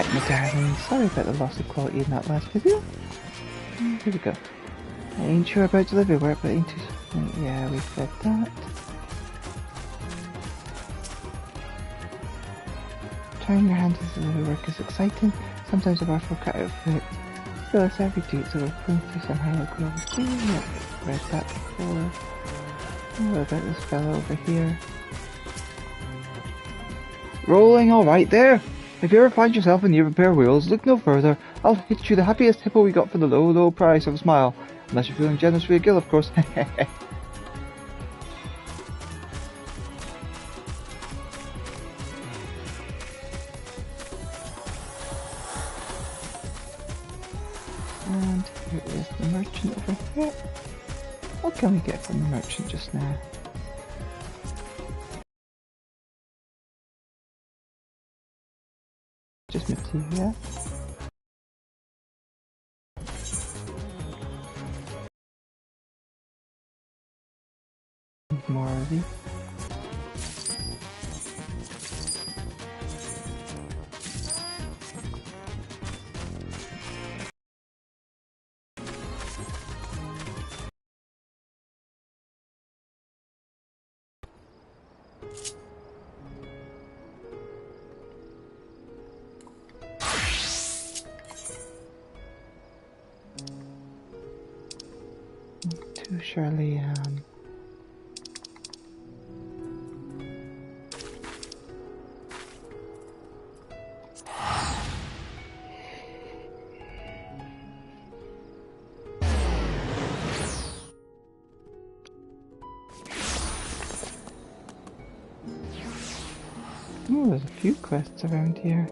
back, my darling. Sorry about the loss of quality in that last video. Here we go. I ain't sure about delivery work, but ain't too... Yeah, we said that. Trying your hand to delivery work is exciting. Sometimes a bar will cut out for it. Still, it's every dude, so we're pulling through somehow like we always do. Yeah, read that before. What about this fellow over here? Rolling alright there! If you ever find yourself in need of a pair of wheels, look no further. I'll hit you the happiest hippo we got for the low, low price of a smile. Unless you're feeling generous for your gill, of course. And here is the merchant over here. What can we get from the merchant just now? Just material. More of these. Too surely, oh, there's a few quests around here.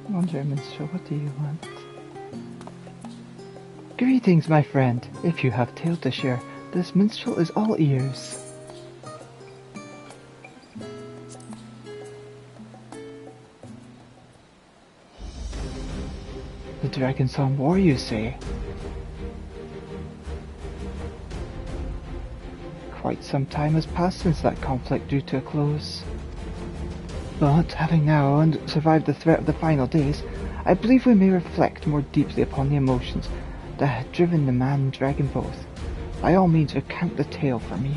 Wonder, minstrel, what do you want? Greetings, my friend. If you have tale to share, this minstrel is all ears. The Dragon Song War, you say? Quite some time has passed since that conflict drew to a close. But, having now survived the threat of the final days, I believe we may reflect more deeply upon the emotions that had driven the man and dragon both. By all means, recount the tale for me.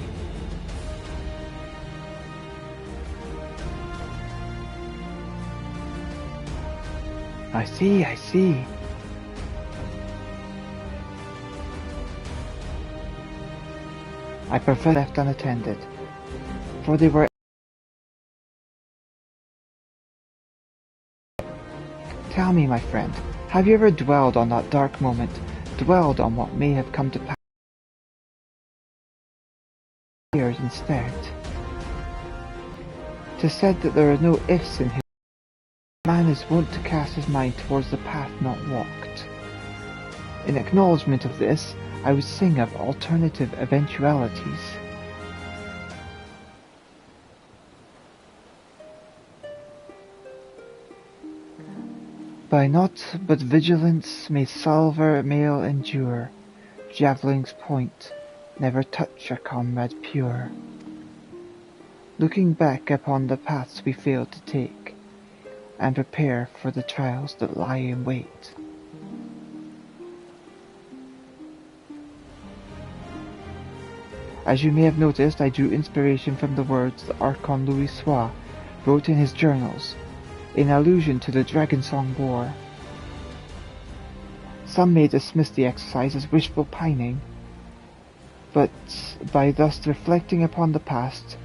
I see. I prefer left unattended, for they were... Tell me, my friend, have you ever dwelled on that dark moment, dwelled on what may have come to pass years instead? 'Tis said that there are no ifs in his... Man is wont to cast his mind towards the path not walked. In acknowledgement of this, I would sing of alternative eventualities. By naught but vigilance may silver mail endure, javelin's point never touch a comrade pure. Looking back upon the paths we failed to take, and prepare for the trials that lie in wait. As you may have noticed, I drew inspiration from the words that Archon Louis Sois wrote in his journals, in allusion to the Dragon Song War. Some may dismiss the exercise as wishful pining, but by thus reflecting upon the past,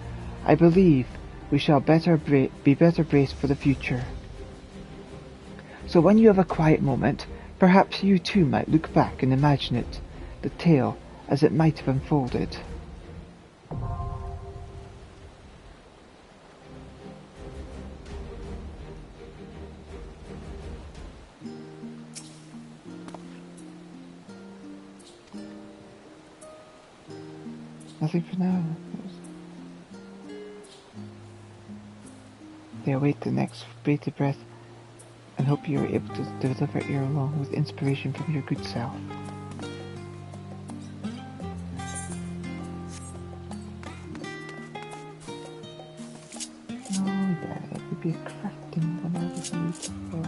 I believe we shall be better braced for the future. So when you have a quiet moment, perhaps you too might look back and imagine it, the tale as it might have unfolded. Nothing for now. They await the next bated breath and hope you are able to deliver it along with inspiration from your good self. Oh yeah, it would be a crafting when I was beautiful.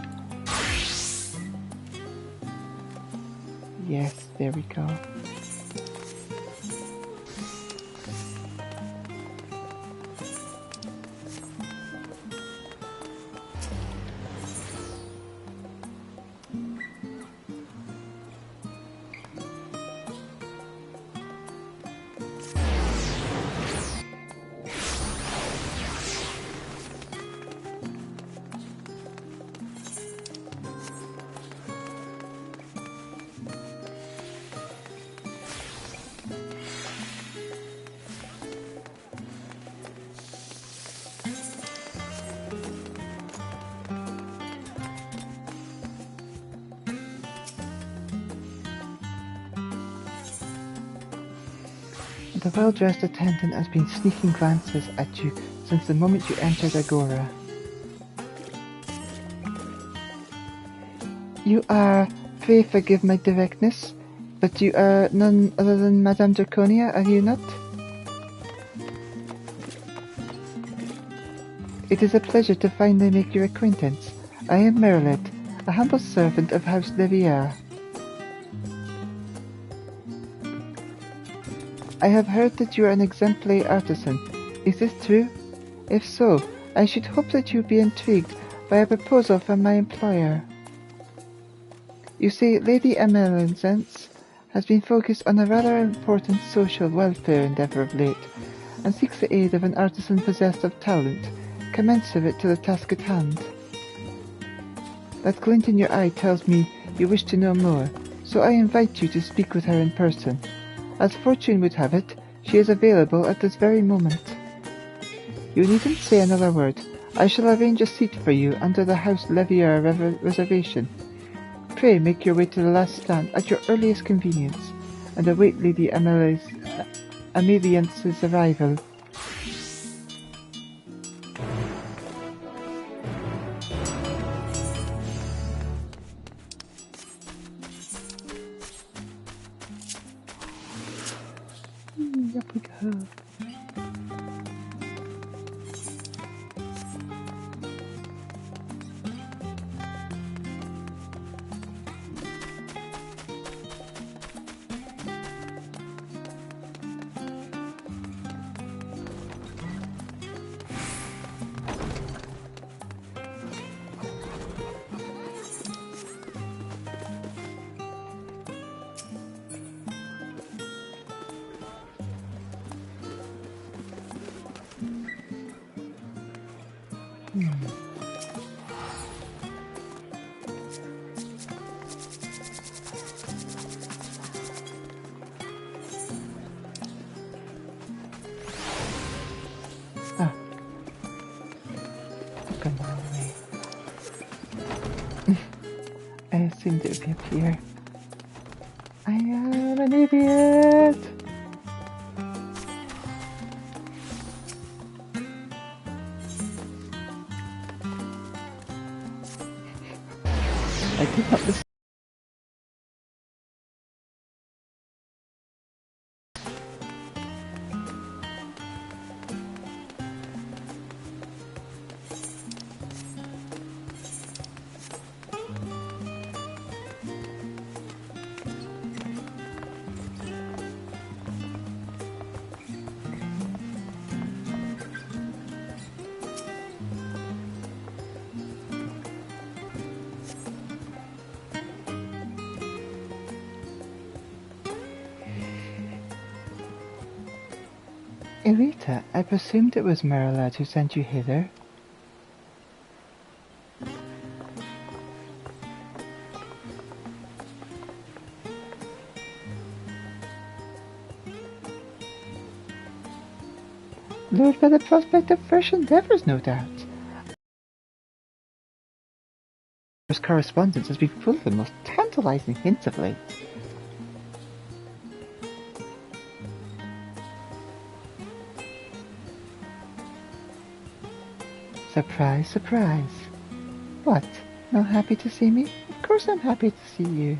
Yes, there we go. The well-dressed attendant has been sneaking glances at you since the moment you entered Agora. You are, pray forgive my directness, but you are none other than Madame Draconia, are you not? It is a pleasure to finally make your acquaintance. I am Merlet, a humble servant of House Levier. I have heard that you are an exemplary artisan. Is this true? If so, I should hope that you be intrigued by a proposal from my employer. You see, Lady Emeralcence has been focused on a rather important social welfare endeavour of late, and seeks the aid of an artisan possessed of talent, commensurate to the task at hand. That glint in your eye tells me you wish to know more, so I invite you to speak with her in person. As fortune would have it, she is available at this very moment. You needn't say another word. I shall arrange a seat for you under the House Levier reservation. Pray make your way to the last stand at your earliest convenience, and await Lady Ameliance's arrival. Up we go. I assumed it would be up here. I am an idiot! I did not listen. Elita, I presumed it was Merlad who sent you hither. Lured by the prospect of fresh endeavours, no doubt. Our correspondence has been full of the most tantalising hints of late. Surprise, surprise. What? Not happy to see me? Of course I'm happy to see you.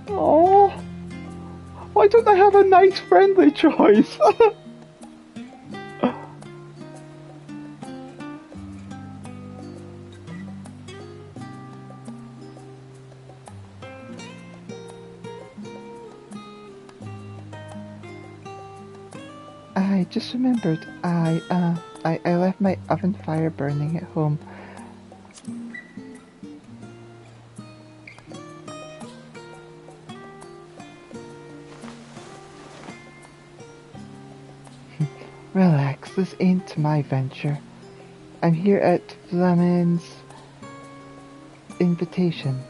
Oh, why don't I have a nice friendly choice? I just remembered, I left my oven fire burning at home. Relax, this ain't my venture. I'm here at Flamin's invitation.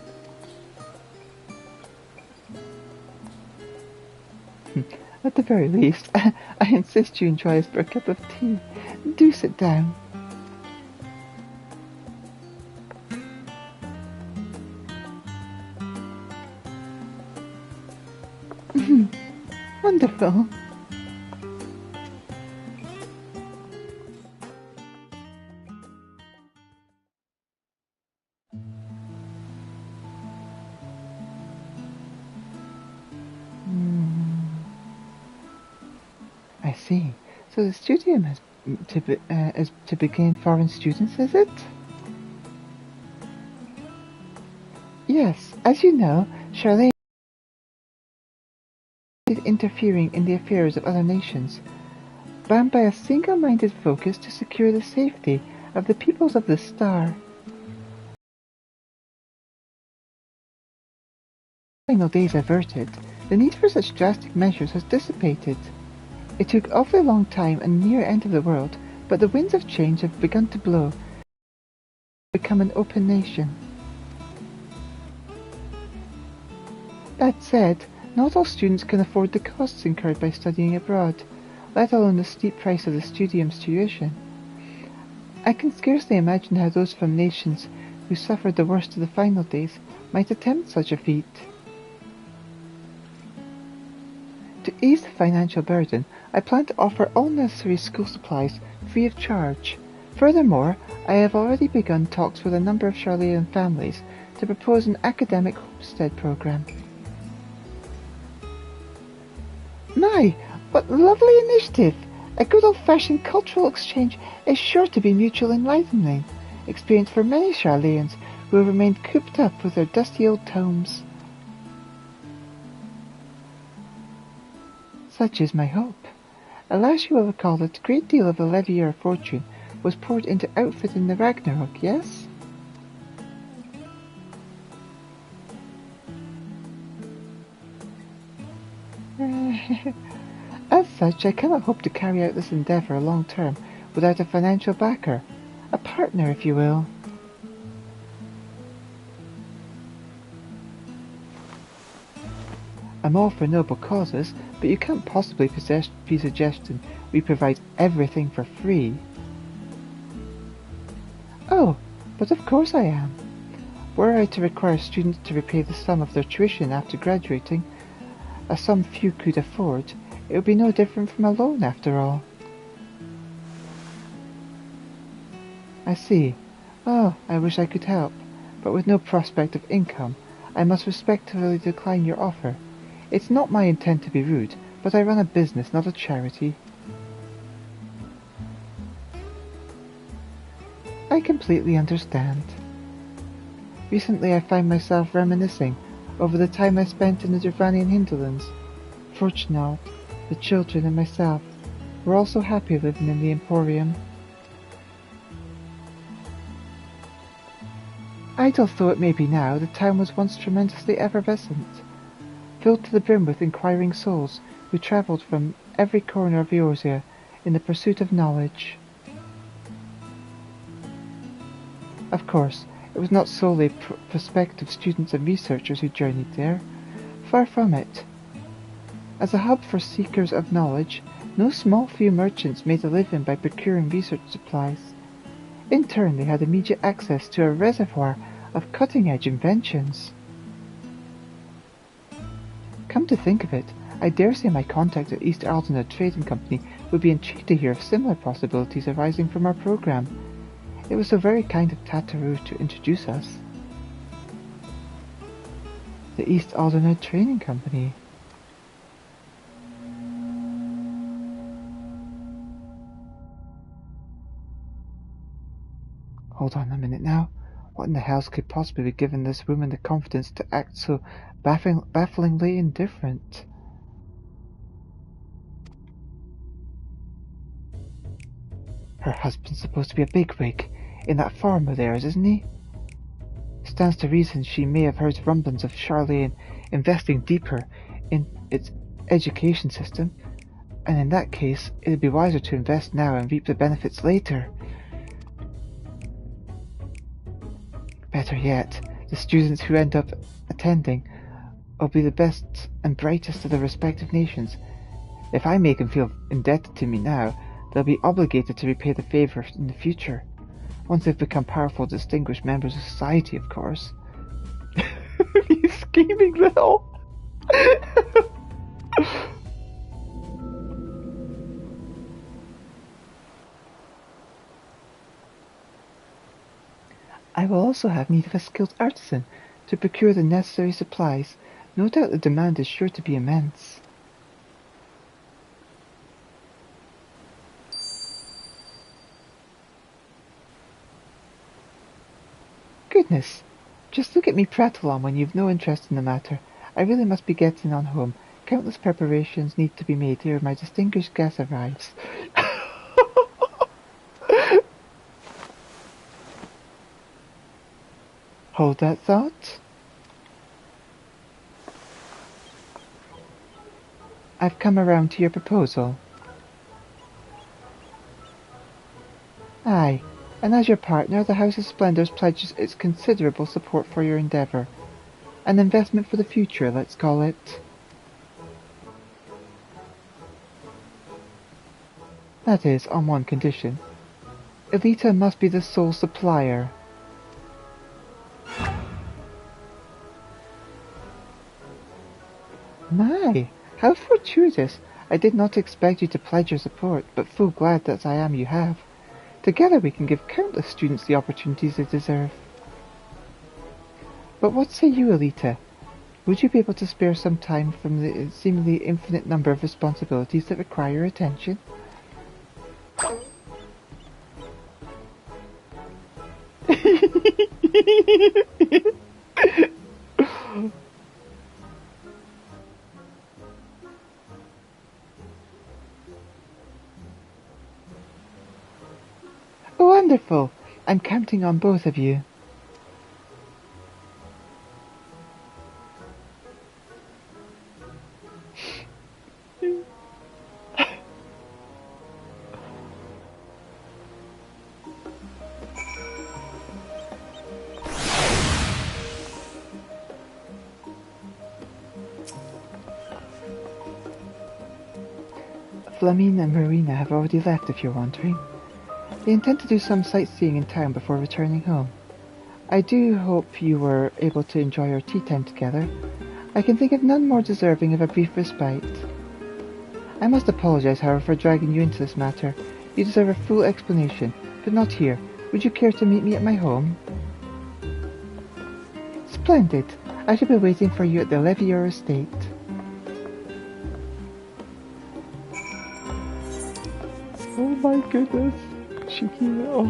At the very least, I insist you enjoy us for a cup of tea. Do sit down. Wonderful. I see. So the studium is to begin foreign students, is it? Yes, as you know, Charlene is interfering in the affairs of other nations, bound by a single-minded focus to secure the safety of the peoples of the star. Final days averted, the need for such drastic measures has dissipated. It took awfully long time and near end of the world, but the winds of change have begun to blow, become an open nation. That said, not all students can afford the costs incurred by studying abroad, let alone the steep price of the studium's tuition. I can scarcely imagine how those from nations who suffered the worst of the final days might attempt such a feat. To ease the financial burden, I plan to offer all necessary school supplies free of charge. Furthermore, I have already begun talks with a number of Charlean families to propose an academic homestead program. My, what lovely initiative! A good old-fashioned cultural exchange is sure to be mutually enlightening experience for many Charleans who have remained cooped up with their dusty old tomes. Such is my hope. Alas, you will recall that a great deal of the Levier fortune was poured into outfitting the Ragnarok, yes? As such, I cannot hope to carry out this endeavour long term without a financial backer, a partner, if you will. I'm all for noble causes, but you can't possibly be suggesting we provide everything for free. Oh, but of course I am. Were I to require students to repay the sum of their tuition after graduating, a sum few could afford, it would be no different from a loan after all. I see. Oh, I wish I could help, but with no prospect of income, I must respectfully decline your offer. It's not my intent to be rude, but I run a business, not a charity. I completely understand. Recently I find myself reminiscing over the time I spent in the Dravanian hinterlands. Fortunately, the children and myself were also happy living in the Emporium. Idle though it may be now, the town was once tremendously effervescent, filled to the brim with inquiring souls who travelled from every corner of Eorzea in the pursuit of knowledge. Of course, it was not solely prospective students and researchers who journeyed there. Far from it. As a hub for seekers of knowledge, no small few merchants made a living by procuring research supplies. In turn, they had immediate access to a reservoir of cutting-edge inventions. Come to think of it, I dare say my contact at East Aldena Trading Company would be intrigued to hear of similar possibilities arising from our program. It was so very kind of Tataru to introduce us. The East Aldena Trading Company. Hold on a minute now. What in the hell could possibly be giving this woman the confidence to act so bafflingly indifferent? Her husband's supposed to be a bigwig in that farm of theirs, isn't he? Stands to reason she may have heard rumblings of Charlene investing deeper in its education system, and in that case, it'd be wiser to invest now and reap the benefits later. Better yet, the students who end up attending will be the best and brightest of their respective nations. If I make them feel indebted to me now, they'll be obligated to repay the favour in the future. Once they've become powerful, distinguished members of society, of course. You scheming little! I will also have need of a skilled artisan to procure the necessary supplies. No doubt the demand is sure to be immense. Goodness! Just look at me prattle on when you've no interest in the matter. I really must be getting on home. Countless preparations need to be made ere my distinguished guest arrives. Hold that thought. I've come around to your proposal. Aye, and as your partner, the House of Splendors pledges its considerable support for your endeavour. An investment for the future, let's call it. That is, on one condition. Elita must be the sole supplier. My, how fortuitous! I did not expect you to pledge your support, but full glad that I am you have. Together we can give countless students the opportunities they deserve. But what say you, Elita? Would you be able to spare some time from the seemingly infinite number of responsibilities that require your attention? Wonderful! I'm counting on both of you. Flamine and Marina have already left, if you're wondering. They intend to do some sightseeing in town before returning home. I do hope you were able to enjoy our tea time together. I can think of none more deserving of a brief respite. I must apologize, however, for dragging you into this matter. You deserve a full explanation, but not here. Would you care to meet me at my home? Splendid! I shall be waiting for you at the Levier estate. Oh my goodness! Cheeky little.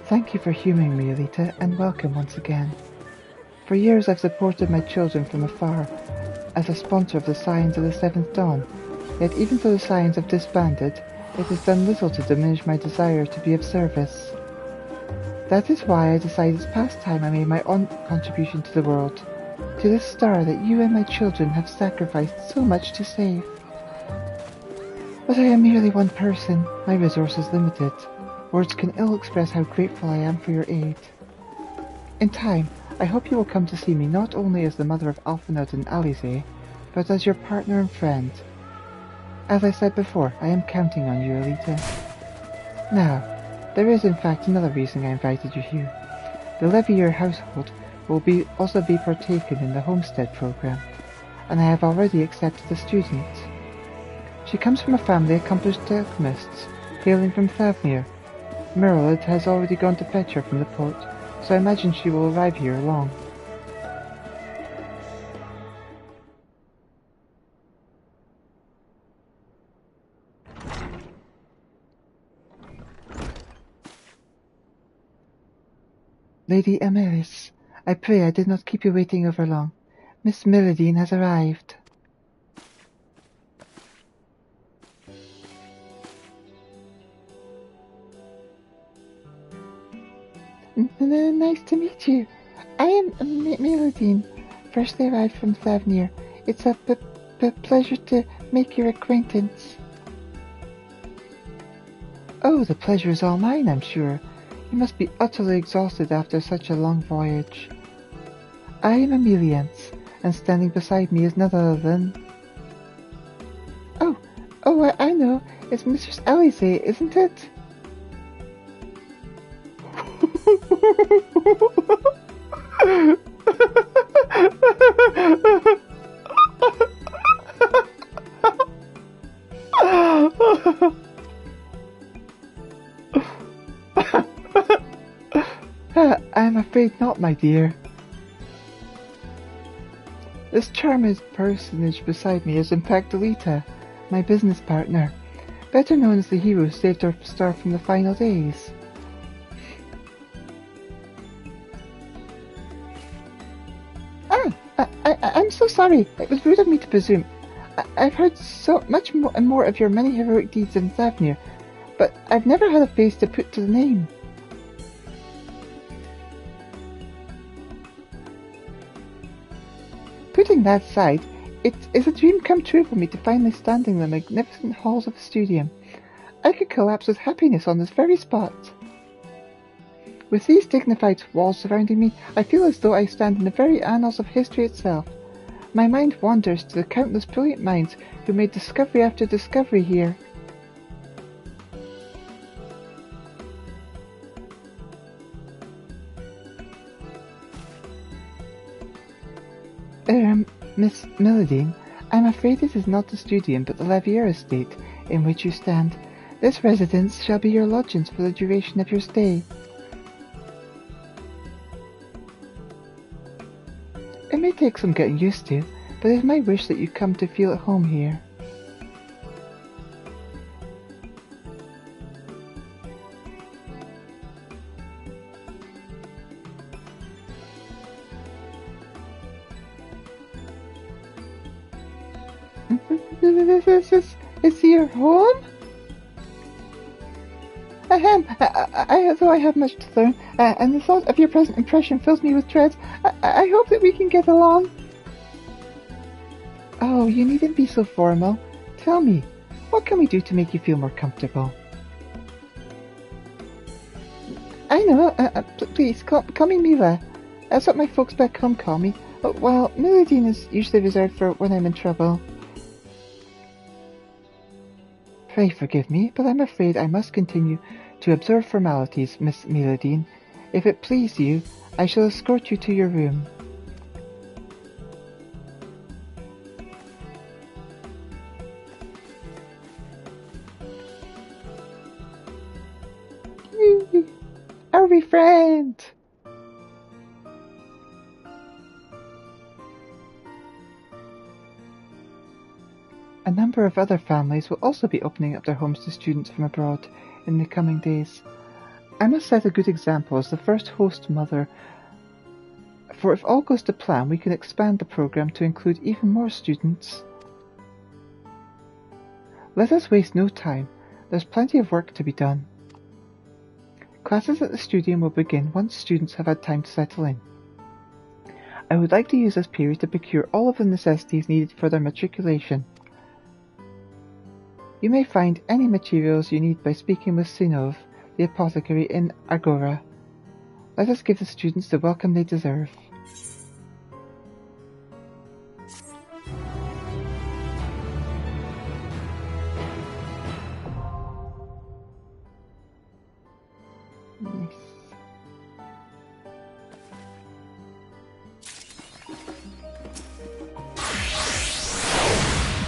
Thank you for humouring me, Elita, and welcome once again. For years I've supported my children from afar as a sponsor of the Scions of the Seventh Dawn, yet even though the Scions have disbanded, it has done little to diminish my desire to be of service. That is why I decided it's past time I made my own contribution to the world, to this star that you and my children have sacrificed so much to save. But I am merely one person, my resources limited. Words can ill express how grateful I am for your aid. In time, I hope you will come to see me not only as the mother of Alphinaud and Alize, but as your partner and friend. As I said before, I am counting on you, Elita. Now, there is in fact another reason I invited you here. The Levier household will also be partaken in the homestead program, and I have already accepted a student. She comes from a family of accomplished alchemists, hailing from Thavnir. Merlid has already gone to fetch her from the port, so I imagine she will arrive here along. Lady Amelis, I pray I did not keep you waiting over long. Miss Milladine has arrived. Nice to meet you. I am Milladine, freshly arrived from Thavnir. It's a pleasure to make your acquaintance. Oh, the pleasure is all mine, I'm sure. You must be utterly exhausted after such a long voyage. I am Emiliance, and standing beside me is none other than... Oh, I know. It's Mistress Alize, isn't it? I'm afraid not, my dear. This charming personage beside me is in fact Elita, my business partner, better known as the hero who saved our star from the final days. I'm so sorry. It was rude of me to presume. I've heard so much more of your many heroic deeds in Thavnir, but I've never had a face to put to the name. Putting that aside, it is a dream come true for me to finally stand in the magnificent halls of the Studium. I could collapse with happiness on this very spot. With these dignified walls surrounding me, I feel as though I stand in the very annals of history itself. My mind wanders to the countless brilliant minds who made discovery after discovery here. Miss Milladine, I'm afraid it is not the Studium but the Levier estate in which you stand. This residence shall be your lodgings for the duration of your stay. It may take some getting used to, but it is my wish that you come to feel at home here. Is your home? Though I have much to learn, and the thought of your present impression fills me with dread, I hope that we can get along. Oh, you needn't be so formal. Tell me, what can we do to make you feel more comfortable? I know, please, call me Mila. That's what my folks back home call me, while Milladine is usually reserved for when I'm in trouble. Pray forgive me, but I'm afraid I must continue to observe formalities, Miss Milladine. If it please you, I shall escort you to your room. Are we friends? A number of other families will also be opening up their homes to students from abroad in the coming days. I must set a good example as the first host mother, for if all goes to plan, we can expand the program to include even more students. Let us waste no time. There's plenty of work to be done. Classes at the studio will begin once students have had time to settle in. I would like to use this period to procure all of the necessities needed for their matriculation. You may find any materials you need by speaking with Sinov, the apothecary in Agora. Let us give the students the welcome they deserve. Nice.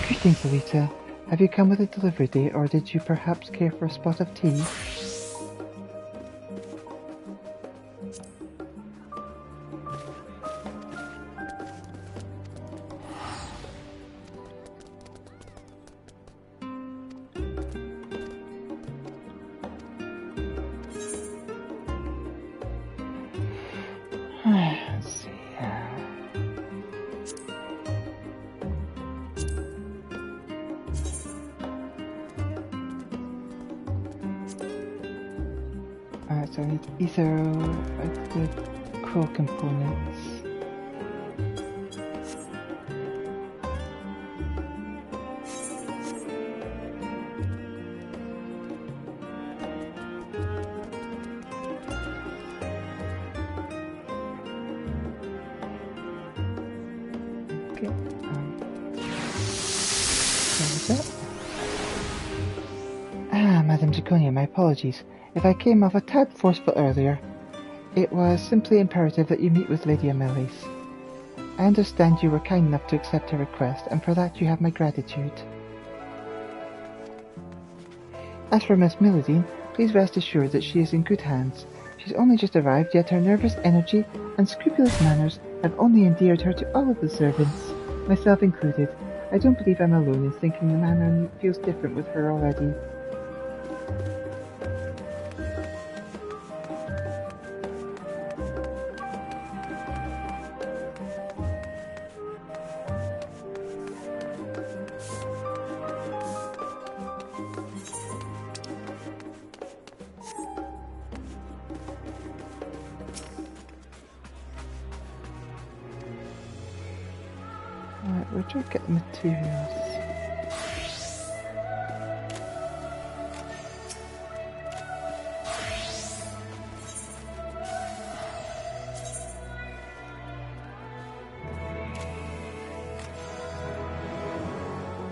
Greetings, Elita. Have you come with a delivery date, or did you perhaps care for a spot of tea? Let's see. So I need ether, the core components. Okay. Madam Draconia, my apologies. If I came off a tad forceful earlier, it was simply imperative that you meet with Lady Amelis. I understand you were kind enough to accept her request, and for that you have my gratitude. As for Miss Milladine, please rest assured that she is in good hands. She's only just arrived, yet her nervous energy and scrupulous manners have only endeared her to all of the servants, myself included. I don't believe I'm alone in thinking the manner feels different with her already. Alright, where do I get the materials?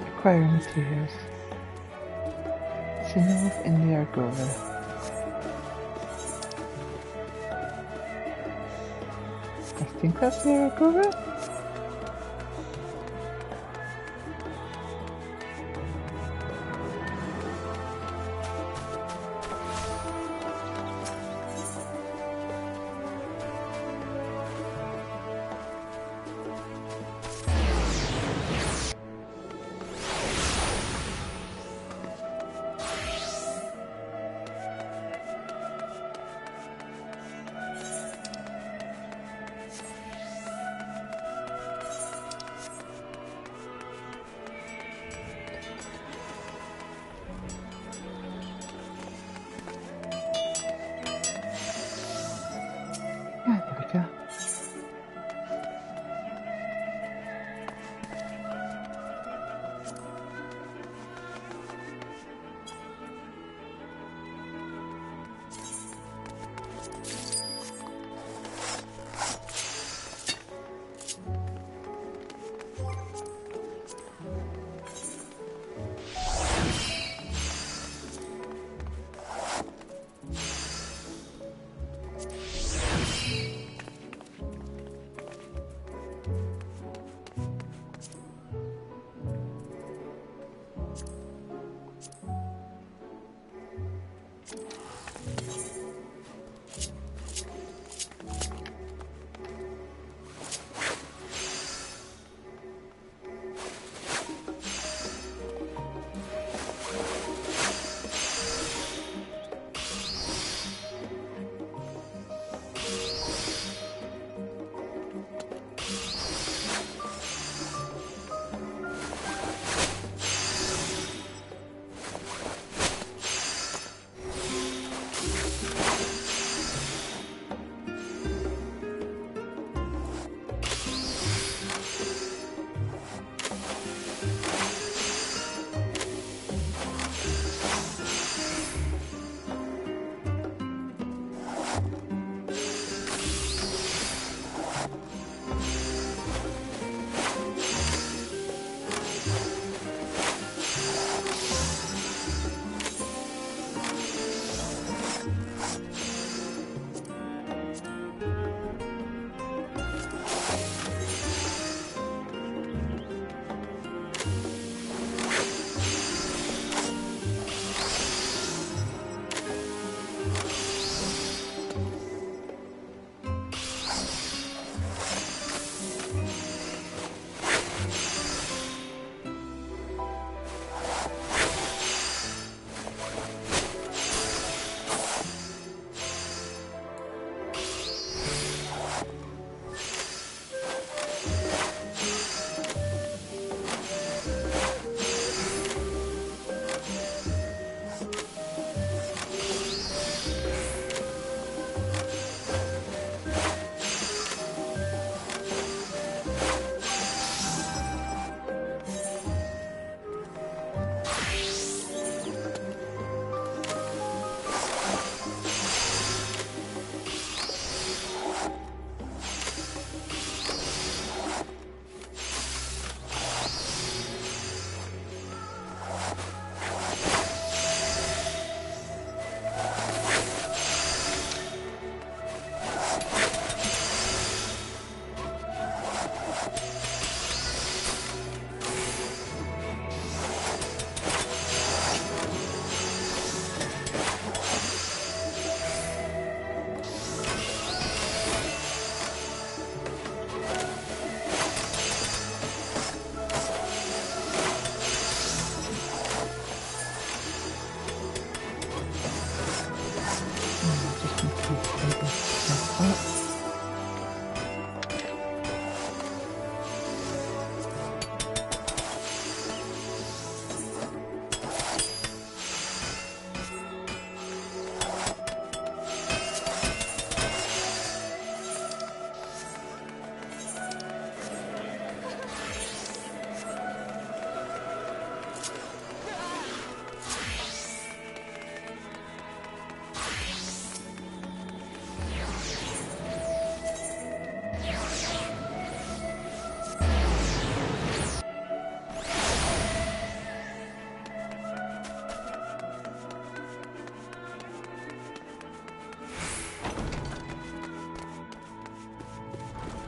Acquire materials. Sinov in the Agora. I think that's the Agora?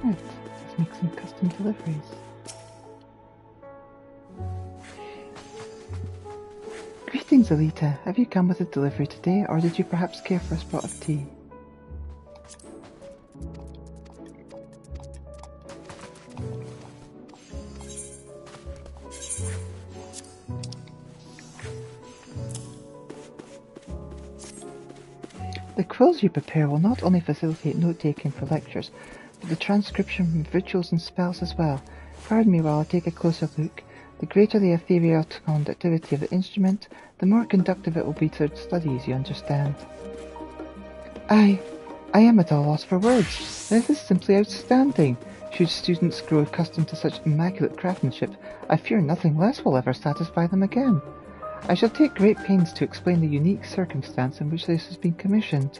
Right, let's make some custom deliveries. Greetings, Elita. Have you come with a delivery today, or did you perhaps care for a spot of tea? The quills you prepare will not only facilitate note-taking for lectures, but the transcription of rituals and spells as well. Pardon me while I take a closer look. The greater the ethereal conductivity of the instrument, the more conductive it will be to studies, you understand. I am at a loss for words. This is simply outstanding. Should students grow accustomed to such immaculate craftsmanship, I fear nothing less will ever satisfy them again. I shall take great pains to explain the unique circumstance in which this has been commissioned.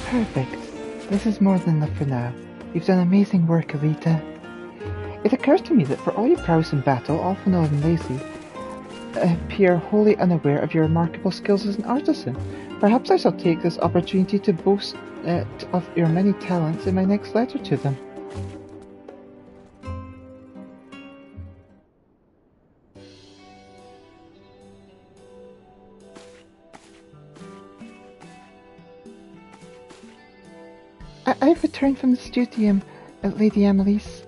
Perfect. This is more than enough for now. You've done amazing work, Elita. It occurs to me that for all your prowess in battle, often and lazy, appear wholly unaware of your remarkable skills as an artisan. Perhaps I shall take this opportunity to boast of your many talents in my next letter to them. I've returned from the studium, Lady Amelise.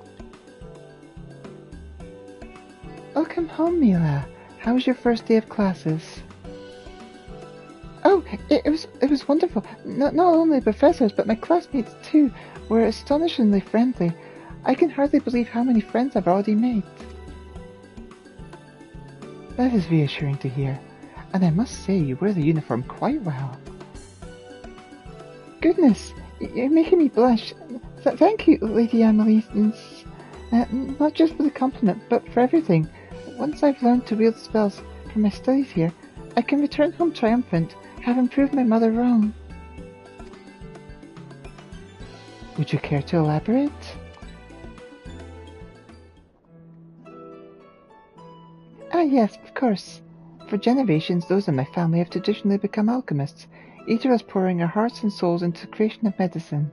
Welcome home, Mila. How was your first day of classes? Oh, it was wonderful. Not only the professors, but my classmates too were astonishingly friendly. I can hardly believe how many friends I've already made. That is reassuring to hear, and I must say you wear the uniform quite well. Goodness, you're making me blush. Thank you, Lady Amelie, not just for the compliment, but for everything. Once I've learned to wield spells for my studies here, I can return home triumphant, having proved my mother wrong. Would you care to elaborate? Ah, yes, of course. For generations, those in my family have traditionally become alchemists, each of us pouring our hearts and souls into the creation of medicine.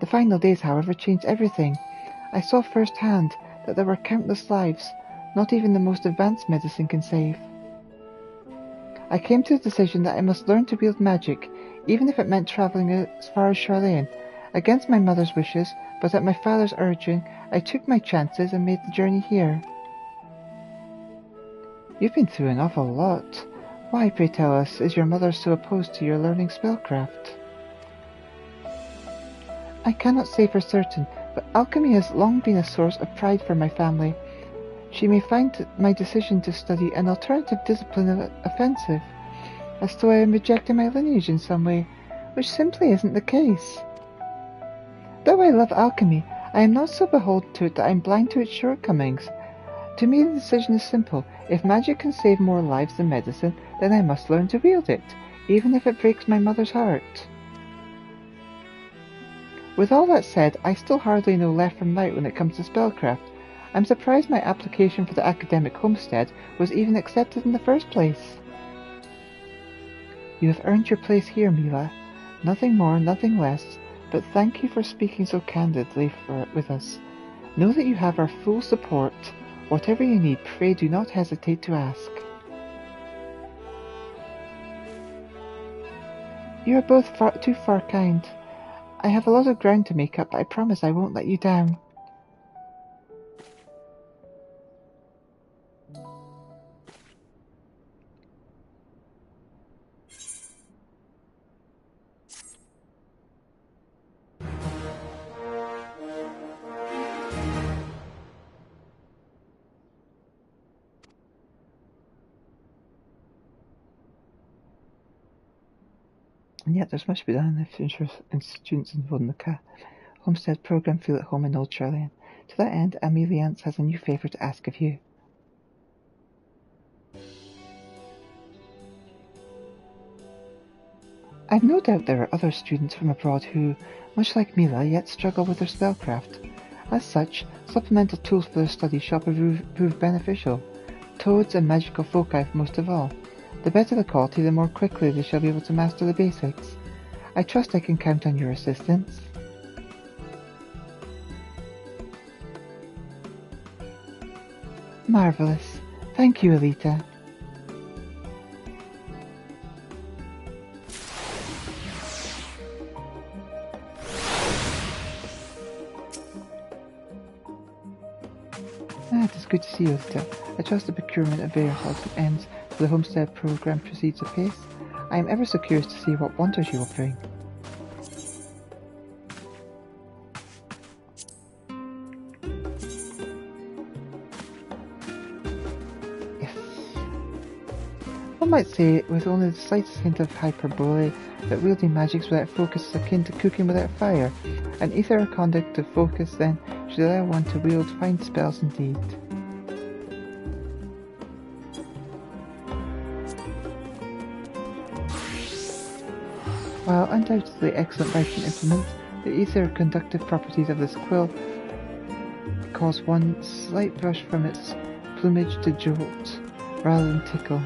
The final days, however, changed everything. I saw firsthand that there were countless lives not even the most advanced medicine can save. I came to the decision that I must learn to wield magic, even if it meant travelling as far as Charlayan. Against my mother's wishes, but at my father's urging, I took my chances and made the journey here. You've been through an awful lot. Why, pray tell us, is your mother so opposed to your learning spellcraft? I cannot say for certain, but alchemy has long been a source of pride for my family. She may find my decision to study an alternative discipline offensive, as though I am rejecting my lineage in some way, which simply isn't the case. Though I love alchemy, I am not so beholden to it that I am blind to its shortcomings. To me the decision is simple. If magic can save more lives than medicine, then I must learn to wield it, even if it breaks my mother's heart. With all that said, I still hardly know left from right when it comes to spellcraft. I'm surprised my application for the academic homestead was even accepted in the first place. You have earned your place here, Mila. Nothing more, nothing less, but thank you for speaking so candidly with us. Know that you have our full support. Whatever you need, pray do not hesitate to ask. You are both too far kind. I have a lot of ground to make up, but I promise I won't let you down. And yet there's much to be done if students involved in the Homestead program feel at home in Old Charlian. To that end, Ameliance has a new favour to ask of you. I've no doubt there are other students from abroad who, much like Mila, yet struggle with their spellcraft. As such, supplemental tools for their studies shall prove beneficial. Toads and magical foci most of all. The better the quality, the more quickly they shall be able to master the basics. I trust I can count on your assistance. Marvelous. Thank you, Elita. It is good to see you, Elita. I trust the procurement of various odds and ends for the Homestead program proceeds apace. I am ever so curious to see what wonders you will bring. Yes. One might say, with only the slightest hint of hyperbole, that wielding magics without focus is akin to cooking without fire. An ether conduct of focus, then, should allow one to wield fine spells indeed. While undoubtedly excellent writing implement, the ether conductive properties of this quill cause one slight brush from its plumage to jolt, rather than tickle.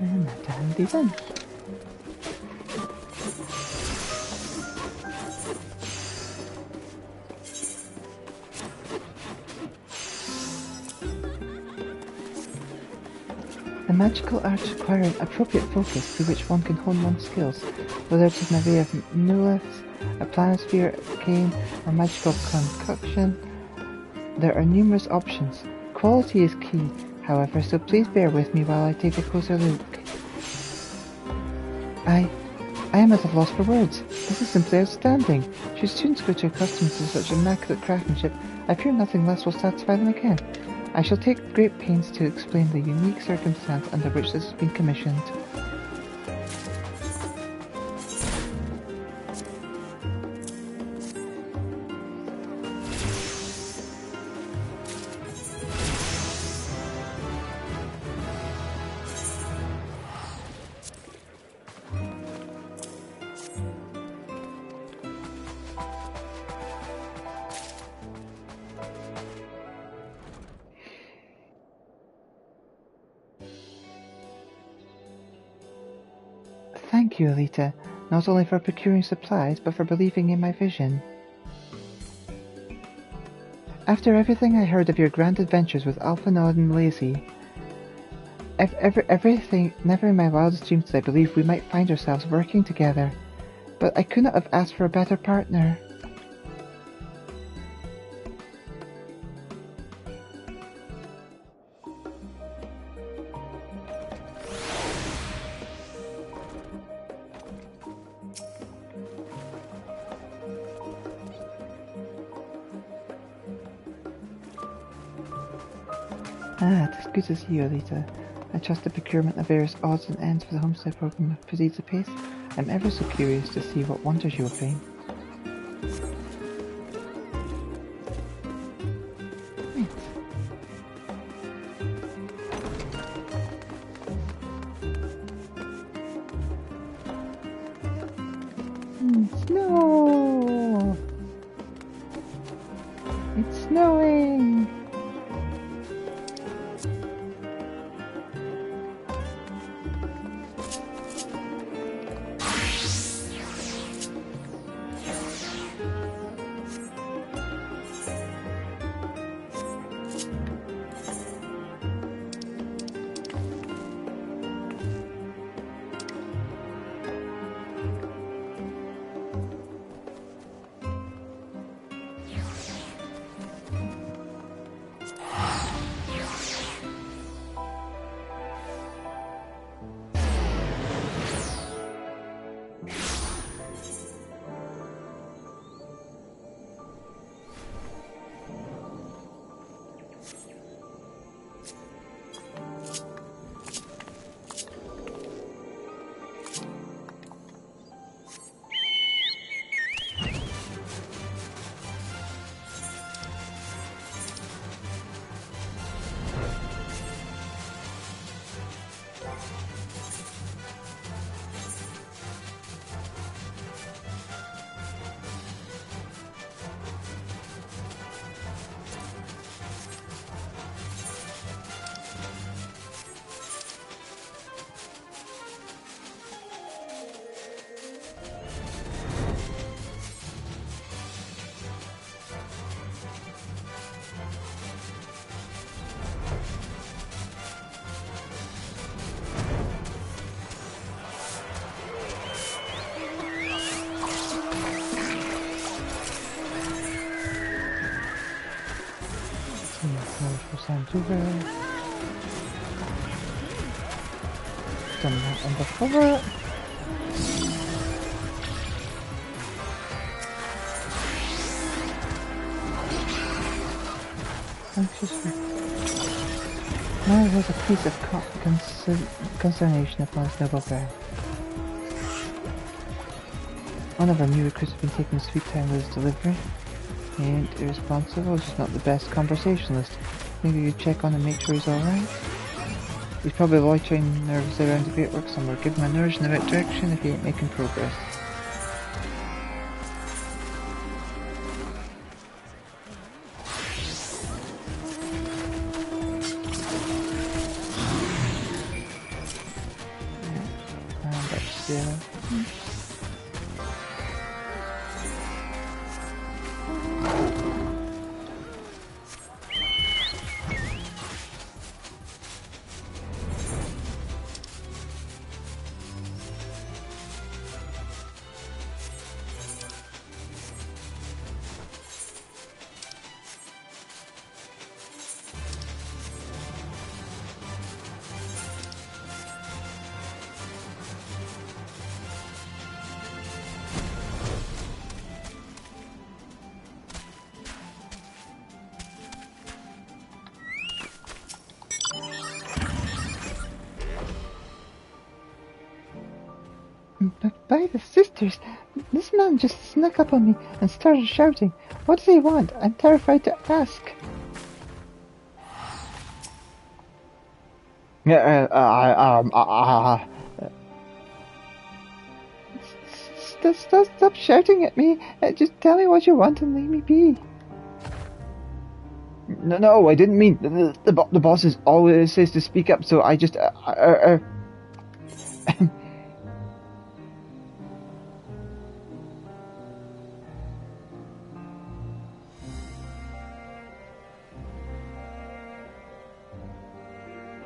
And that's how these end. The magical arts require an appropriate focus through which one can hone one's skills, whether it is in a way of nulliths, a planisphere, arcane, or magical concoction. There are numerous options. Quality is key, however, so please bear with me while I take a closer look. I am at a loss for words. This is simply outstanding. Should students grow too accustomed to such immaculate craftsmanship, I fear nothing less will satisfy them again. I shall take great pains to explain the unique circumstance under which this has been commissioned. Thank you, Elita, not only for procuring supplies, but for believing in my vision. After everything I heard of your grand adventures with Alphanod and Lazy, everything, never in my wildest dreams did I believe we might find ourselves working together. But I could not have asked for a better partner. Ah, it is good to see you, Elita. I trust the procurement of various odds and ends for the homestead program proceeds apace. I'm ever so curious to see what wonders you will find. Snow! It's snowing! Done that one before. Now there's a piece of consternation upon his noble brow. One of our new recruits has been taking sweet time with his delivery. He ain't irresponsible, he's just not the best conversationalist. Think you could check on and make sure he's alright? He's probably loitering nervously around the great work somewhere. Give him a nudge in the right direction if he ain't making progress. And that's zero. By the sisters, this man just snuck up on me and started shouting. What does he want? I'm terrified to ask. Stop shouting at me. Just tell me what you want and leave me be. No, I didn't mean. The boss always says to speak up, so I just.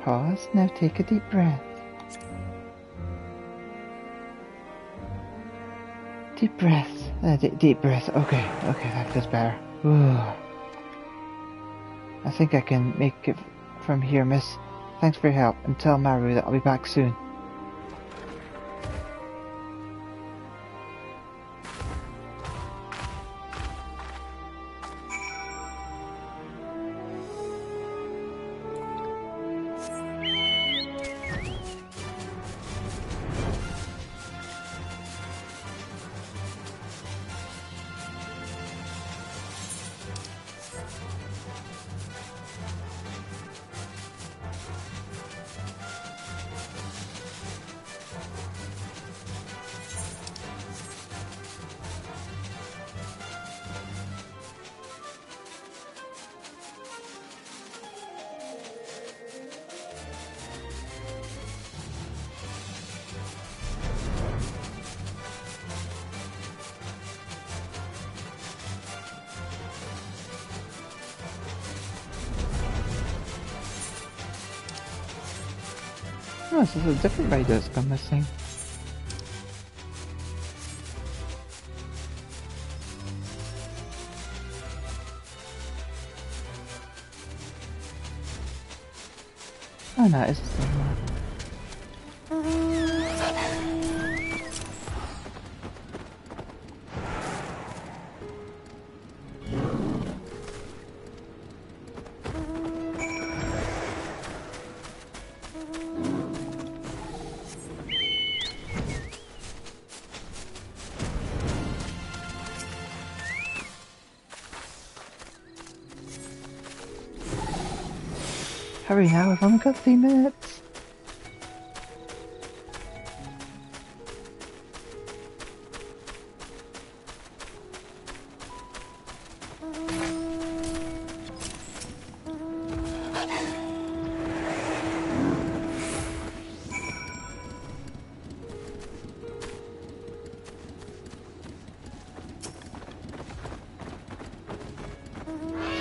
Pause, now take a deep breath. Deep breath. Deep breath. Okay, that feels better. I think I can make it from here, miss. Thanks for your help, and tell Maru that I'll be back soon. Oh, this is a different radio that's gone missing. Oh no, it's the same one. Hurry now, I've only got 3 minutes.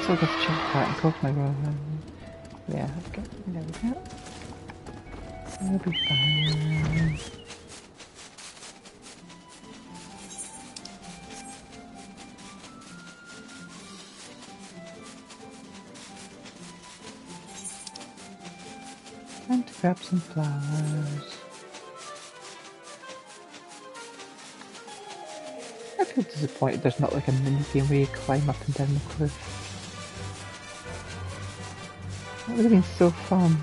Still got to check that and cook my roll. Yeah, okay, there we go. I'll be fine. Time to grab some flowers. I feel disappointed there's not like a mini game where you climb up and down the cliff. That would have been so fun.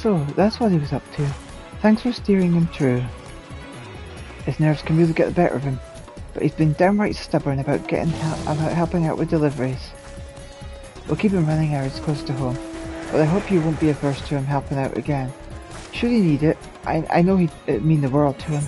So, that's what he was up to. Thanks for steering him true. His nerves can really get the better of him, but he's been downright stubborn about helping out with deliveries. We'll keep him running errands close to home, but I hope you won't be averse to him helping out again. Should he need it, I know it'd mean the world to him.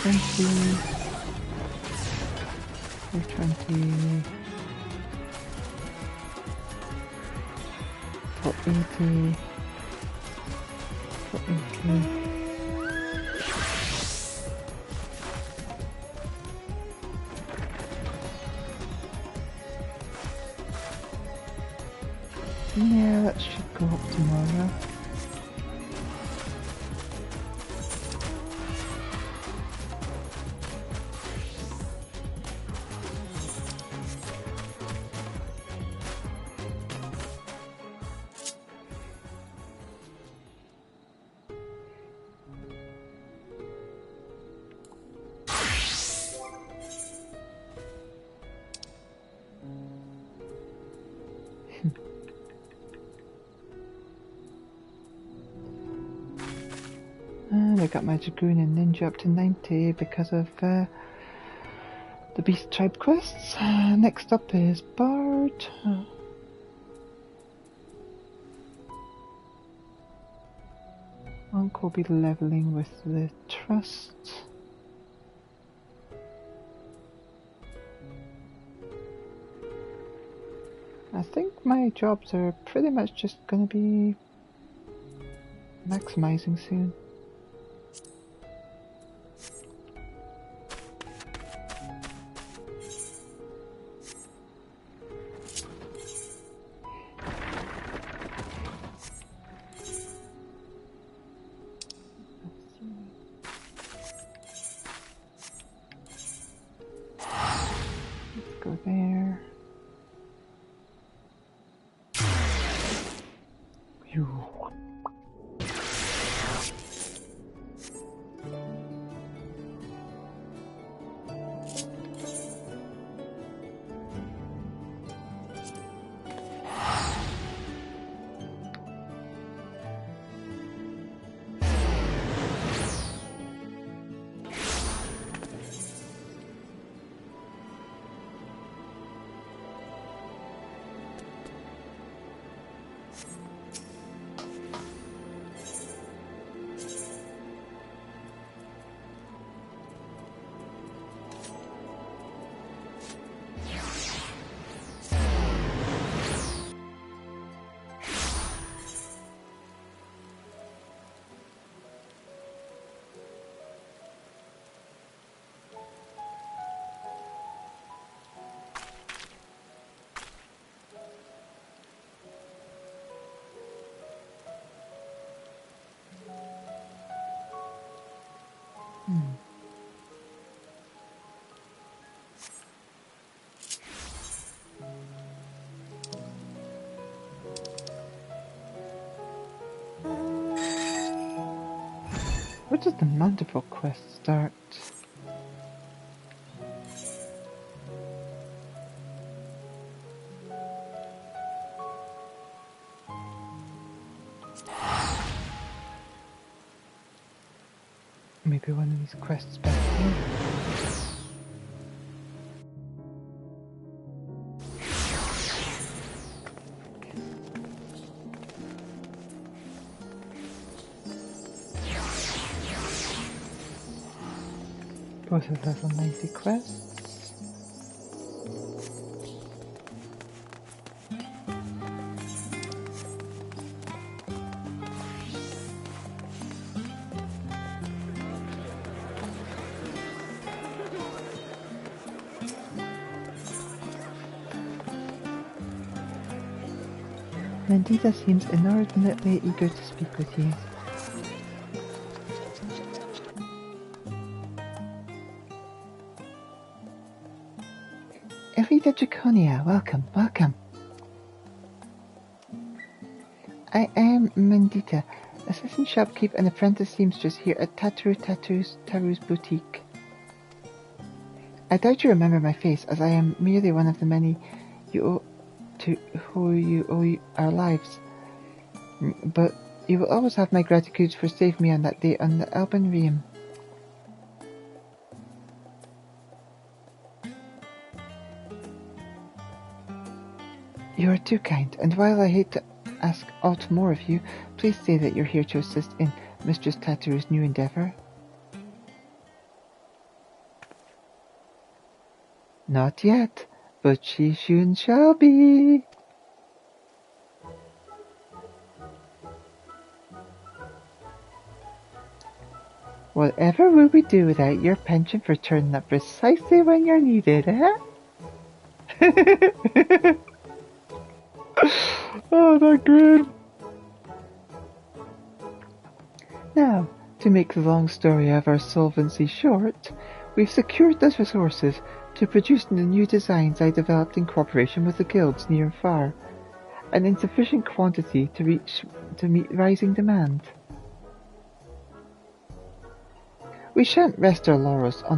Let's see. 420, 480, 480. Yeah, that should go up tomorrow. And I got my Draconia Ninja up to 90 because of the Beast Tribe quests. Next up is Bard. Monk will be leveling with the Trust. I think my jobs are pretty much just going to be maximizing soon. Let's go there. Phew. Where does the Mandible quest start? Maybe one of these quests back here. Both of level 90 quests. Mendita seems inordinately eager to speak with you. Elita Draconia, welcome, welcome. I am Mendita, assistant shopkeep and apprentice seamstress here at Taru's boutique. I doubt you remember my face, as I am merely one of the many who you owe our lives. But you will always have my gratitude for saving me on that day on the Alban Realm. You are too kind, and while I hate to ask aught more of you, please say that you're here to assist in Mistress Tataru's new endeavour. Not yet, but she soon shall be. Whatever will we do without your pension for turning up precisely when you're needed, eh? Oh, that's great. Now, to make the long story of our solvency short, we've secured those resources to produce the new designs I developed in cooperation with the guilds near and far, and in sufficient quantity to meet rising demand. We shan't rest on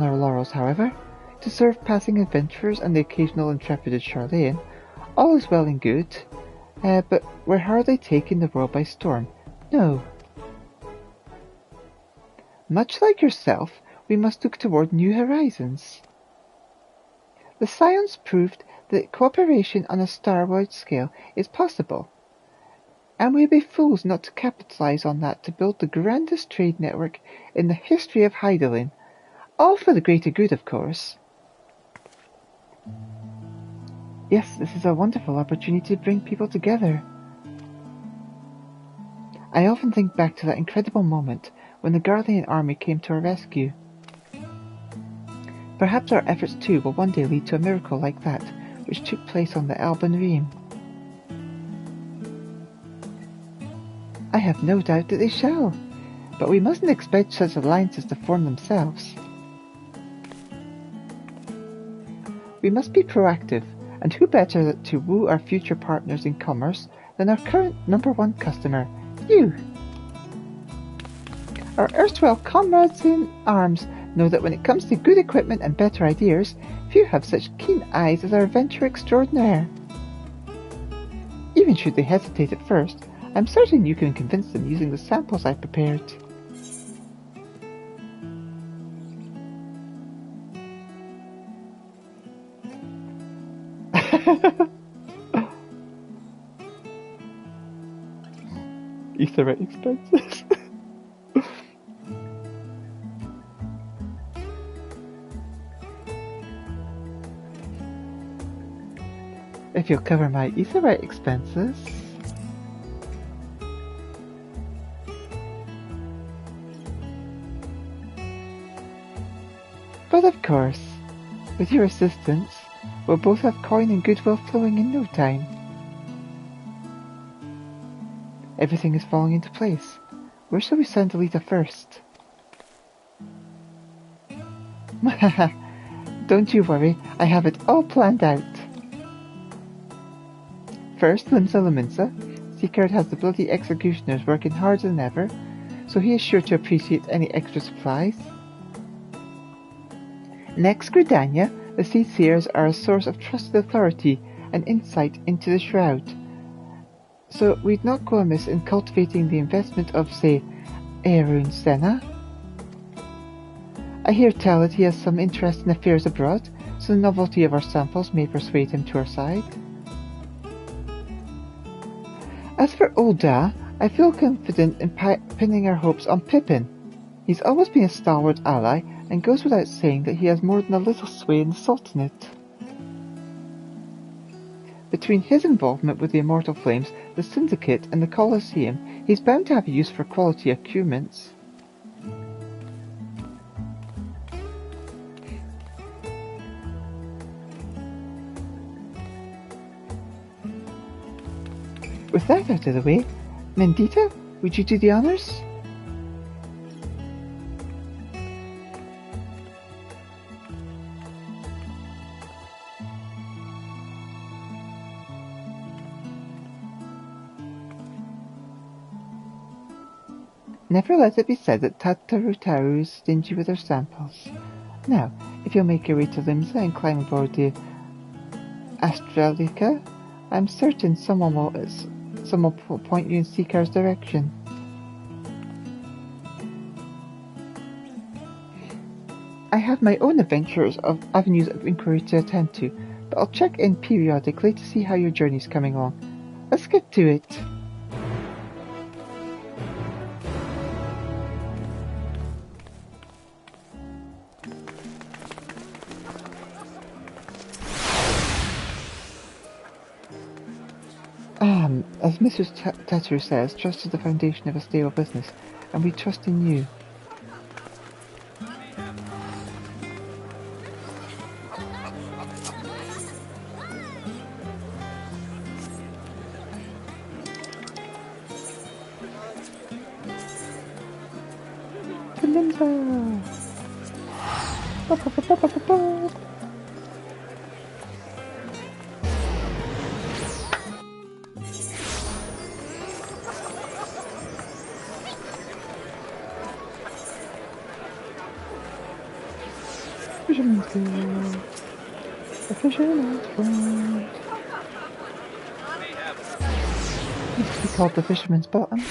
our laurels, however. To serve passing adventurers and the occasional intrepid Charlatan, all is well and good, but we're hardly taking the world by storm. No. Much like yourself, we must look toward new horizons. The science proved that cooperation on a star-wide scale is possible, and we'd be fools not to capitalize on that to build the grandest trade network in the history of Hydaelyn, all for the greater good, of course. Yes, this is a wonderful opportunity to bring people together. I often think back to that incredible moment when the Guardian army came to our rescue. Perhaps our efforts too will one day lead to a miracle like that, which took place on the Alban Realm. I have no doubt that they shall, but we mustn't expect such alliances to form themselves. We must be proactive, and who better to woo our future partners in commerce than our current #1 customer, you? Our erstwhile comrades in arms know that when it comes to good equipment and better ideas, few have such keen eyes as our venture extraordinaire. Even should they hesitate at first, I'm certain you can convince them using the samples I've prepared. Etherite expenses. If you'll cover my Etherite expenses. But of course, with your assistance, we'll both have coin and goodwill flowing in no time. Everything is falling into place. Where shall we send Elita first? Don't you worry, I have it all planned out. First, Limsa Laminsa. Seacard has the bloody executioners working harder than ever, so he is sure to appreciate any extra supplies. Next, Gridania. The Seaseers are a source of trusted authority and insight into the Shroud, so we'd not go amiss in cultivating the investment of, say, Eorun Senna. I hear tell that he has some interest in affairs abroad, so the novelty of our samples may persuade him to our side. As for Ulda, I feel confident in pinning our hopes on Pippin. He's always been a stalwart ally, and goes without saying that he has more than a little sway in the Sultanate. Between his involvement with the Immortal Flames, the Syndicate, and the Colosseum, he's bound to have a use for quality accoutrements. With that out of the way, Mendita, would you do the honors? Never let it be said that Tatarutaru is stingy with her samples. Now, if you'll make your way to Limsa and climb aboard the Astralica, I'm certain someone will point you in Seekar's direction. I have my own avenues of inquiry to attend to, but I'll check in periodically to see how your journey's coming along. Let's get to it. As Mrs. Tataru says, trust is the foundation of a stable business, and we trust in you. Linda! Fisherman's Guild. The Fisherman's Front. Used to be called the Fisherman's Bottom.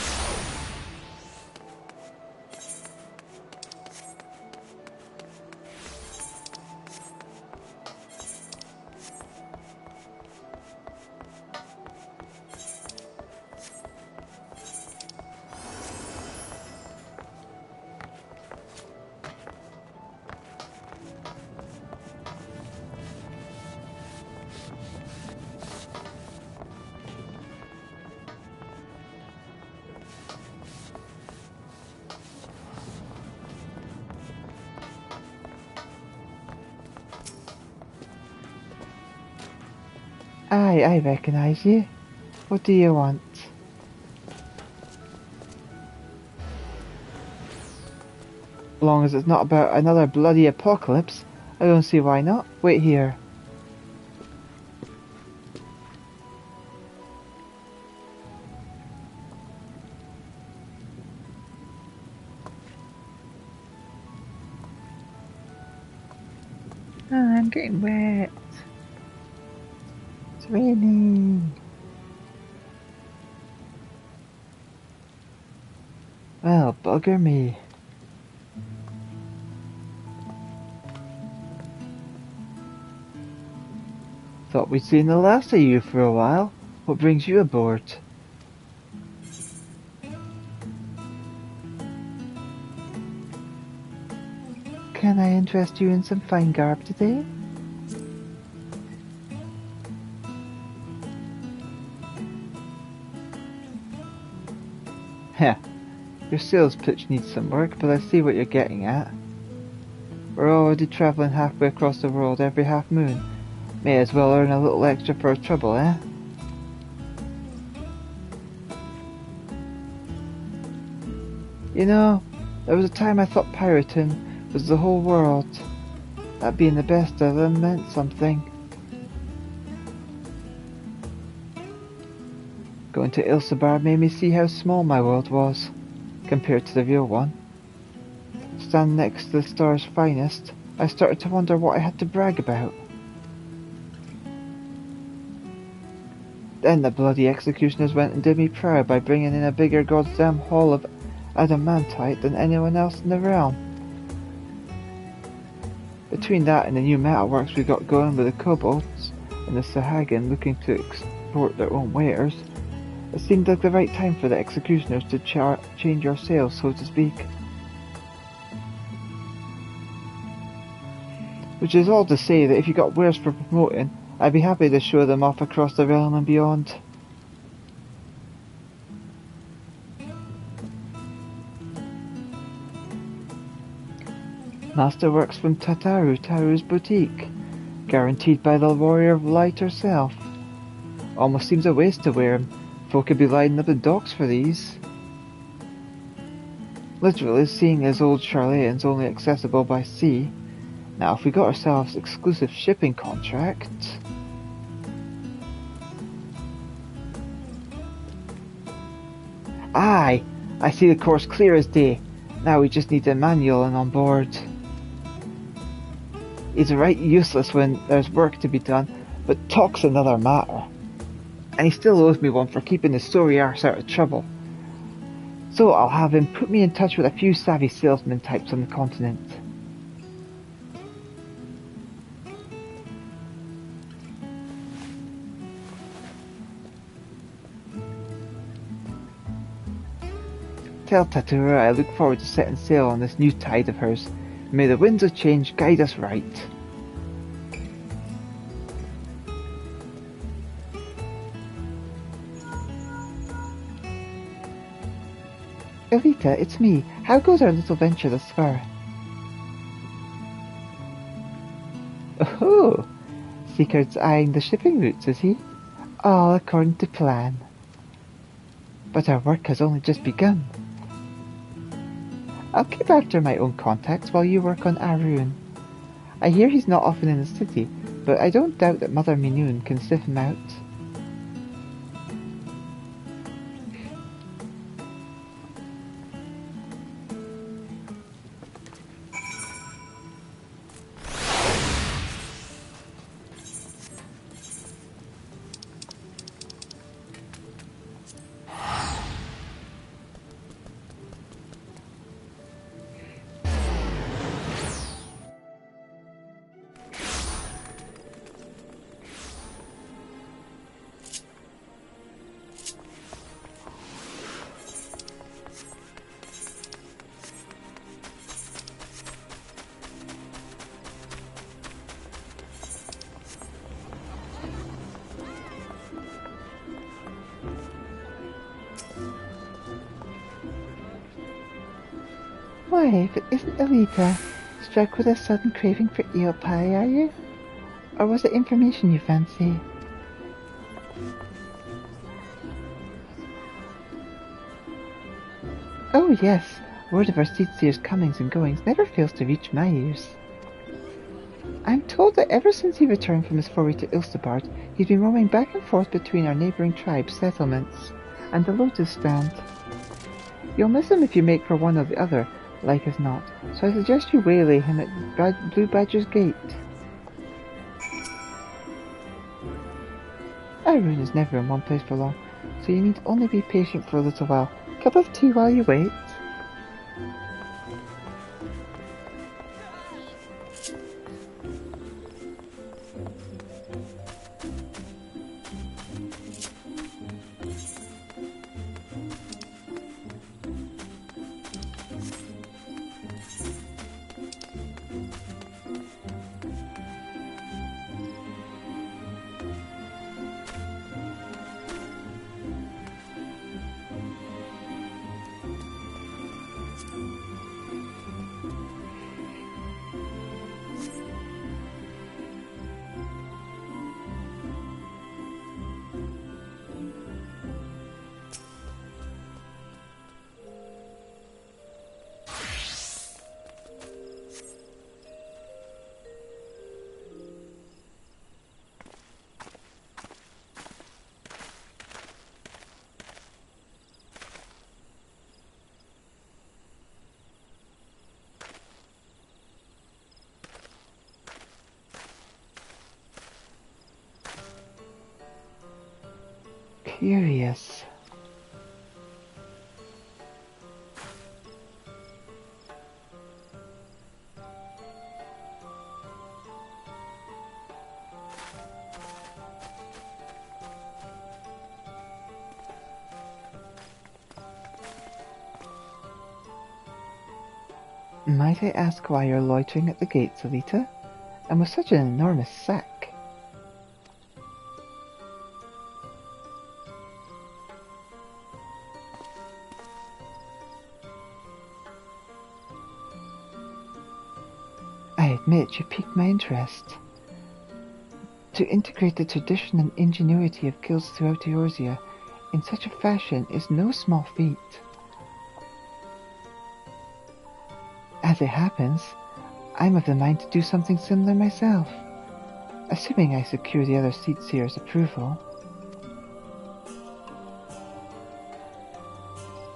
I recognise you. What do you want? As long as it's not about another bloody apocalypse, I don't see why not. Wait here. Oh, I'm getting wet. It's raining. Well, bugger me. Thought we'd seen the last of you for a while. What brings you aboard? Can I interest you in some fine garb today? Heh, your sales pitch needs some work, but I see what you're getting at. We're already travelling halfway across the world every half moon. May as well earn a little extra for our trouble, eh? You know, there was a time I thought pirating was the whole world. That being the best of them meant something. Going to Ilsabar made me see how small my world was, compared to the real one. Standing next to the star's finest, I started to wonder what I had to brag about. Then the bloody executioners went and did me proud by bringing in a bigger goddamn haul of adamantite than anyone else in the realm. Between that and the new metalworks we got going with the kobolds and the Sahagin looking to export their own wares, it seemed like the right time for the executioners to change our sails, so to speak. Which is all to say that if you got wares for promoting, I'd be happy to show them off across the realm and beyond. Masterworks from Taru's boutique, guaranteed by the warrior of light herself. Almost seems a waste to wear 'em. Folk could be lining up the docks for these. Literally, seeing as old Charlaton's only accessible by sea. Now, if we got ourselves exclusive shipping contract... Aye! I see the course clear as day. Now we just need a manual and on board. He's right useless when there's work to be done, but talk's another matter. And he still owes me one for keeping his sorry arse out of trouble. So I'll have him put me in touch with a few savvy salesman types on the continent. Tell Tatura I look forward to setting sail on this new tide of hers. May the winds of change guide us right. Elita, it's me. How goes our little venture thus far? Oh, Seekard's eyeing the shipping routes, is he? All according to plan. But our work has only just begun. I'll keep after my own contacts while you work on Arun. I hear he's not often in the city, but I don't doubt that Mother Minoon can sift him out. Why, if it isn't Elita, struck with a sudden craving for eel pie, are you? Or was it information you fancy? Oh yes, word of our Seedseer's comings and goings never fails to reach my ears. I'm told that ever since he returned from his foray to Ilstibard, he's been roaming back and forth between our neighbouring tribes' settlements and the Lotus Stand. You'll miss him if you make for one or the other, like as not, so I suggest you waylay him at Blue Badger's gate. Arun is never in one place for long, so you need only be patient for a little while. Cup of tea while you wait. Curious. Might I ask why you're loitering at the gates, Elita? and with such an enormous sack. I admit you piqued my interest. To integrate the tradition and ingenuity of guilds throughout Eorzea in such a fashion is no small feat. As it happens, I'm of the mind to do something similar myself, assuming I secure the other Seedseer's approval.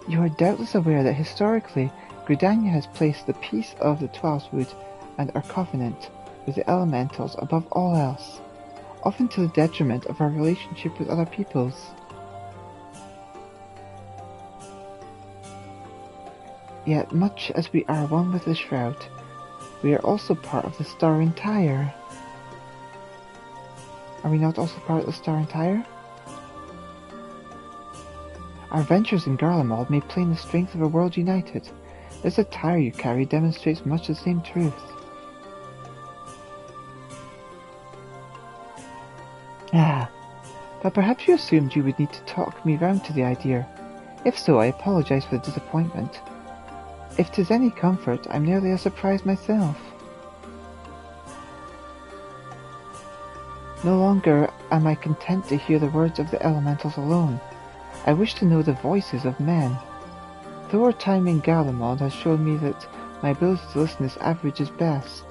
You are doubtless aware that historically, Draconia has placed the peace of the Twelvewood and our covenant with the elementals above all else, often to the detriment of our relationship with other peoples. Yet, much as we are one with the Shroud, we are also part of the Star Entire. Are we not also part of the Star Entire? Our ventures in Garlemald may plain the strength of a world united. This attire you carry demonstrates much the same truth. But perhaps you assumed you would need to talk me round to the idea. If so, I apologize for the disappointment. If 'tis any comfort, I'm nearly as surprised myself. No longer am I content to hear the words of the elementals alone. I wish to know the voices of men. Though our time in Garlemald has shown me that my ability to listen is average is best.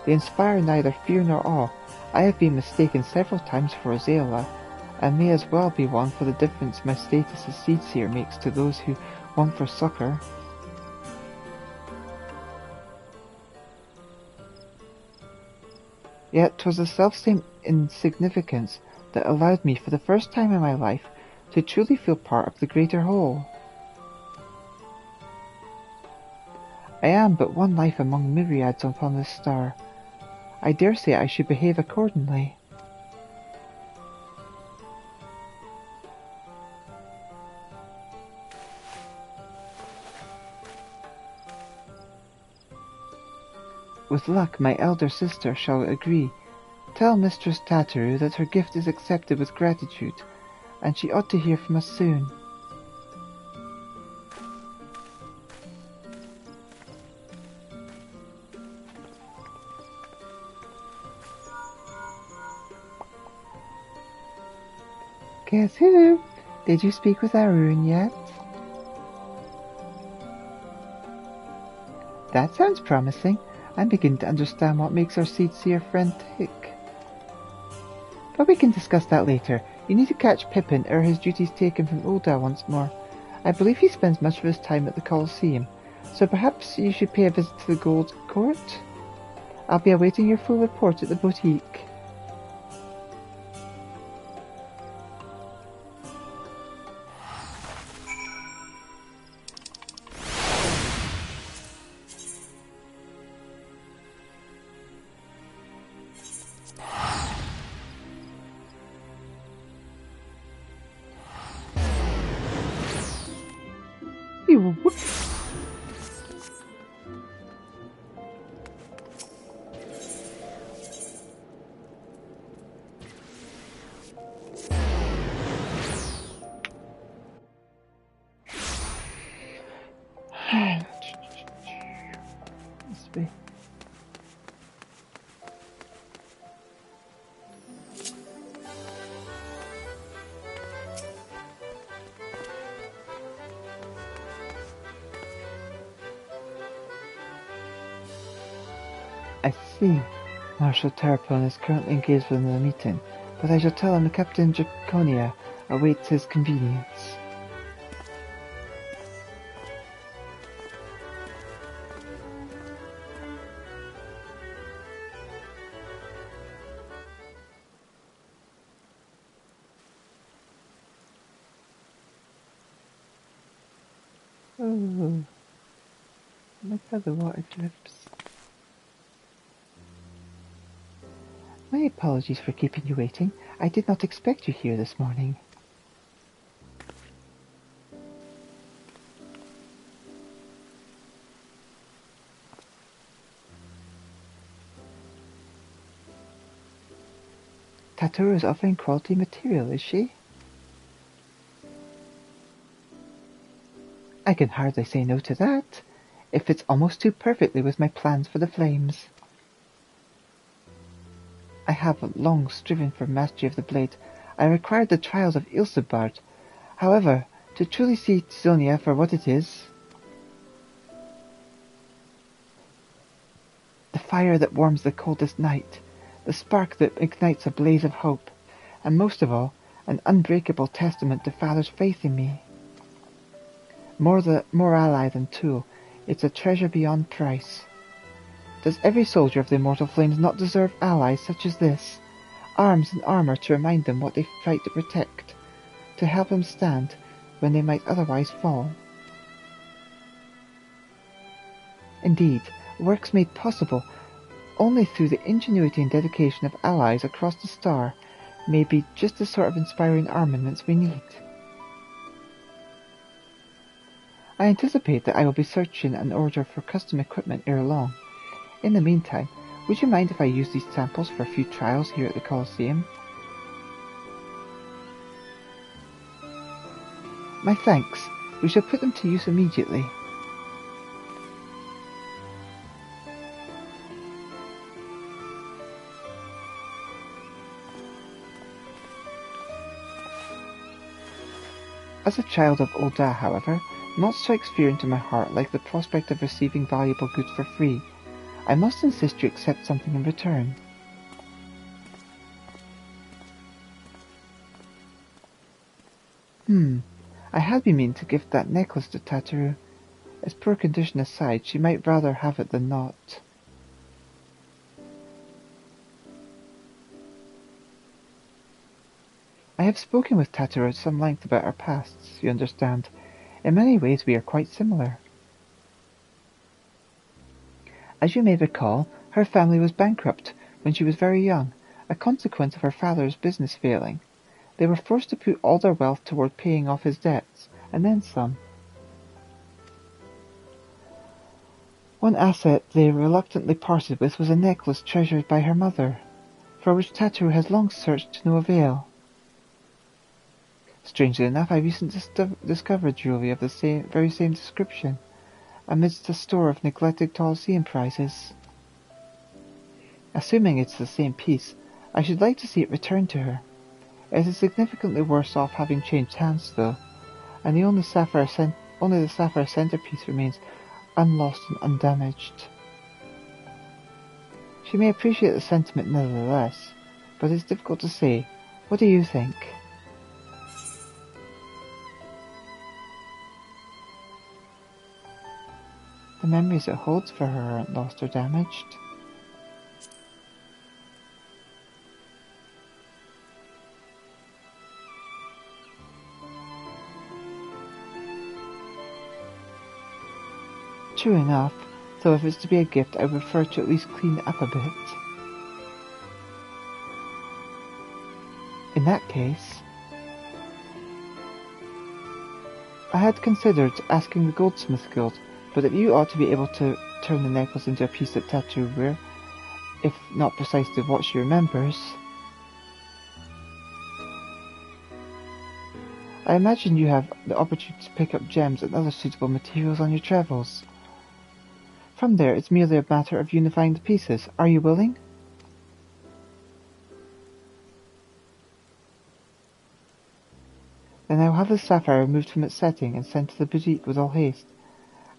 They inspire neither fear nor awe. I have been mistaken several times for Azalea, and may as well be one for the difference my status as Seedseer makes to those who want for succor. Yet 'twas the selfsame insignificance that allowed me for the first time in my life to truly feel part of the greater whole. I am but one life among myriads upon this star. I dare say I should behave accordingly. With luck, my elder sister shall agree. Tell Mistress Tataru that her gift is accepted with gratitude, and she ought to hear from us soon. Guess who? Did you speak with Arun yet? That sounds promising. I'm beginning to understand what makes our Seedseer friend tick. But we can discuss that later. You need to catch Pippin ere his duties take him from Ul'dah once more. I believe he spends much of his time at the Colosseum, so perhaps you should pay a visit to the Gold Court? I'll be awaiting your full report at the boutique. I see. Marshal Terrapone is currently engaged in a meeting, but I shall tell him that Captain Draconia awaits his convenience. Oh, look how the water drips. My apologies for keeping you waiting. I did not expect you here this morning. Tatoru is offering quality material, is she? I can hardly say no to that. It fits almost too perfectly with my plans for the flames. I have long striven for mastery of the blade. I required the trials of Ilsebard. However, to truly see Tizonia for what it is, the fire that warms the coldest night, the spark that ignites a blaze of hope, and most of all, an unbreakable testament to Father's faith in me. More ally than tool, it's a treasure beyond price. Does every soldier of the immortal flames not deserve allies such as this? Arms and armor to remind them what they fight to protect, to help them stand when they might otherwise fall. Indeed, works made possible only through the ingenuity and dedication of allies across the star may be just the sort of inspiring armaments we need. I anticipate that I will be searching an order for custom equipment ere long. In the meantime, would you mind if I use these samples for a few trials here at the Colosseum? My thanks. We shall put them to use immediately. As a child of Ul'dah, however, naught strikes fear into my heart like the prospect of receiving valuable goods for free. I must insist you accept something in return. I had been meaning to gift that necklace to Tataru. Its poor condition aside, she might rather have it than not. I have spoken with Tataru at some length about our pasts, you understand. In many ways we are quite similar. As you may recall, her family was bankrupt when she was very young, a consequence of her father's business failing. They were forced to put all their wealth toward paying off his debts, and then some. One asset they reluctantly parted with was a necklace treasured by her mother, for which Tataru has long searched to no avail. Strangely enough, I recently discovered jewellery of the very same description, amidst a store of neglected Colosseum prizes. Assuming it's the same piece, I should like to see it returned to her. It is significantly worse off having changed hands, though, and the only the sapphire centerpiece remains unlost and undamaged. She may appreciate the sentiment nevertheless, but it's difficult to say. What do you think? The memories it holds for her aren't lost or damaged. True enough, though if it's to be a gift, I would prefer to at least clean it up a bit. In that case, I had considered asking the Goldsmith Guild, but if you ought to be able to turn the necklace into a piece that Tataru wear, if not precisely what she remembers, I imagine you have the opportunity to pick up gems and other suitable materials on your travels. From there, it's merely a matter of unifying the pieces. Are you willing? Then I will have the sapphire removed from its setting and sent to the boutique with all haste.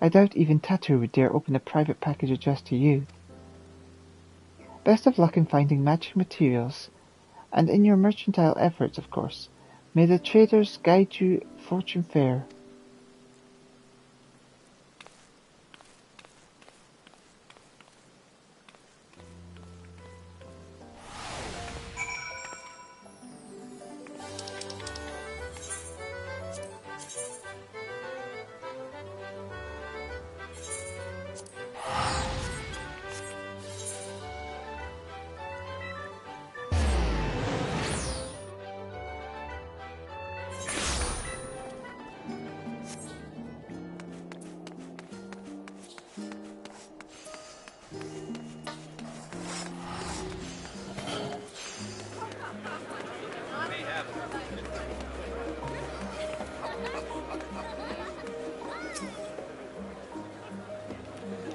I doubt even Tataru would dare open a private package addressed to you. Best of luck in finding matching materials, and in your mercantile efforts, of course. May the traders guide you fortune fair.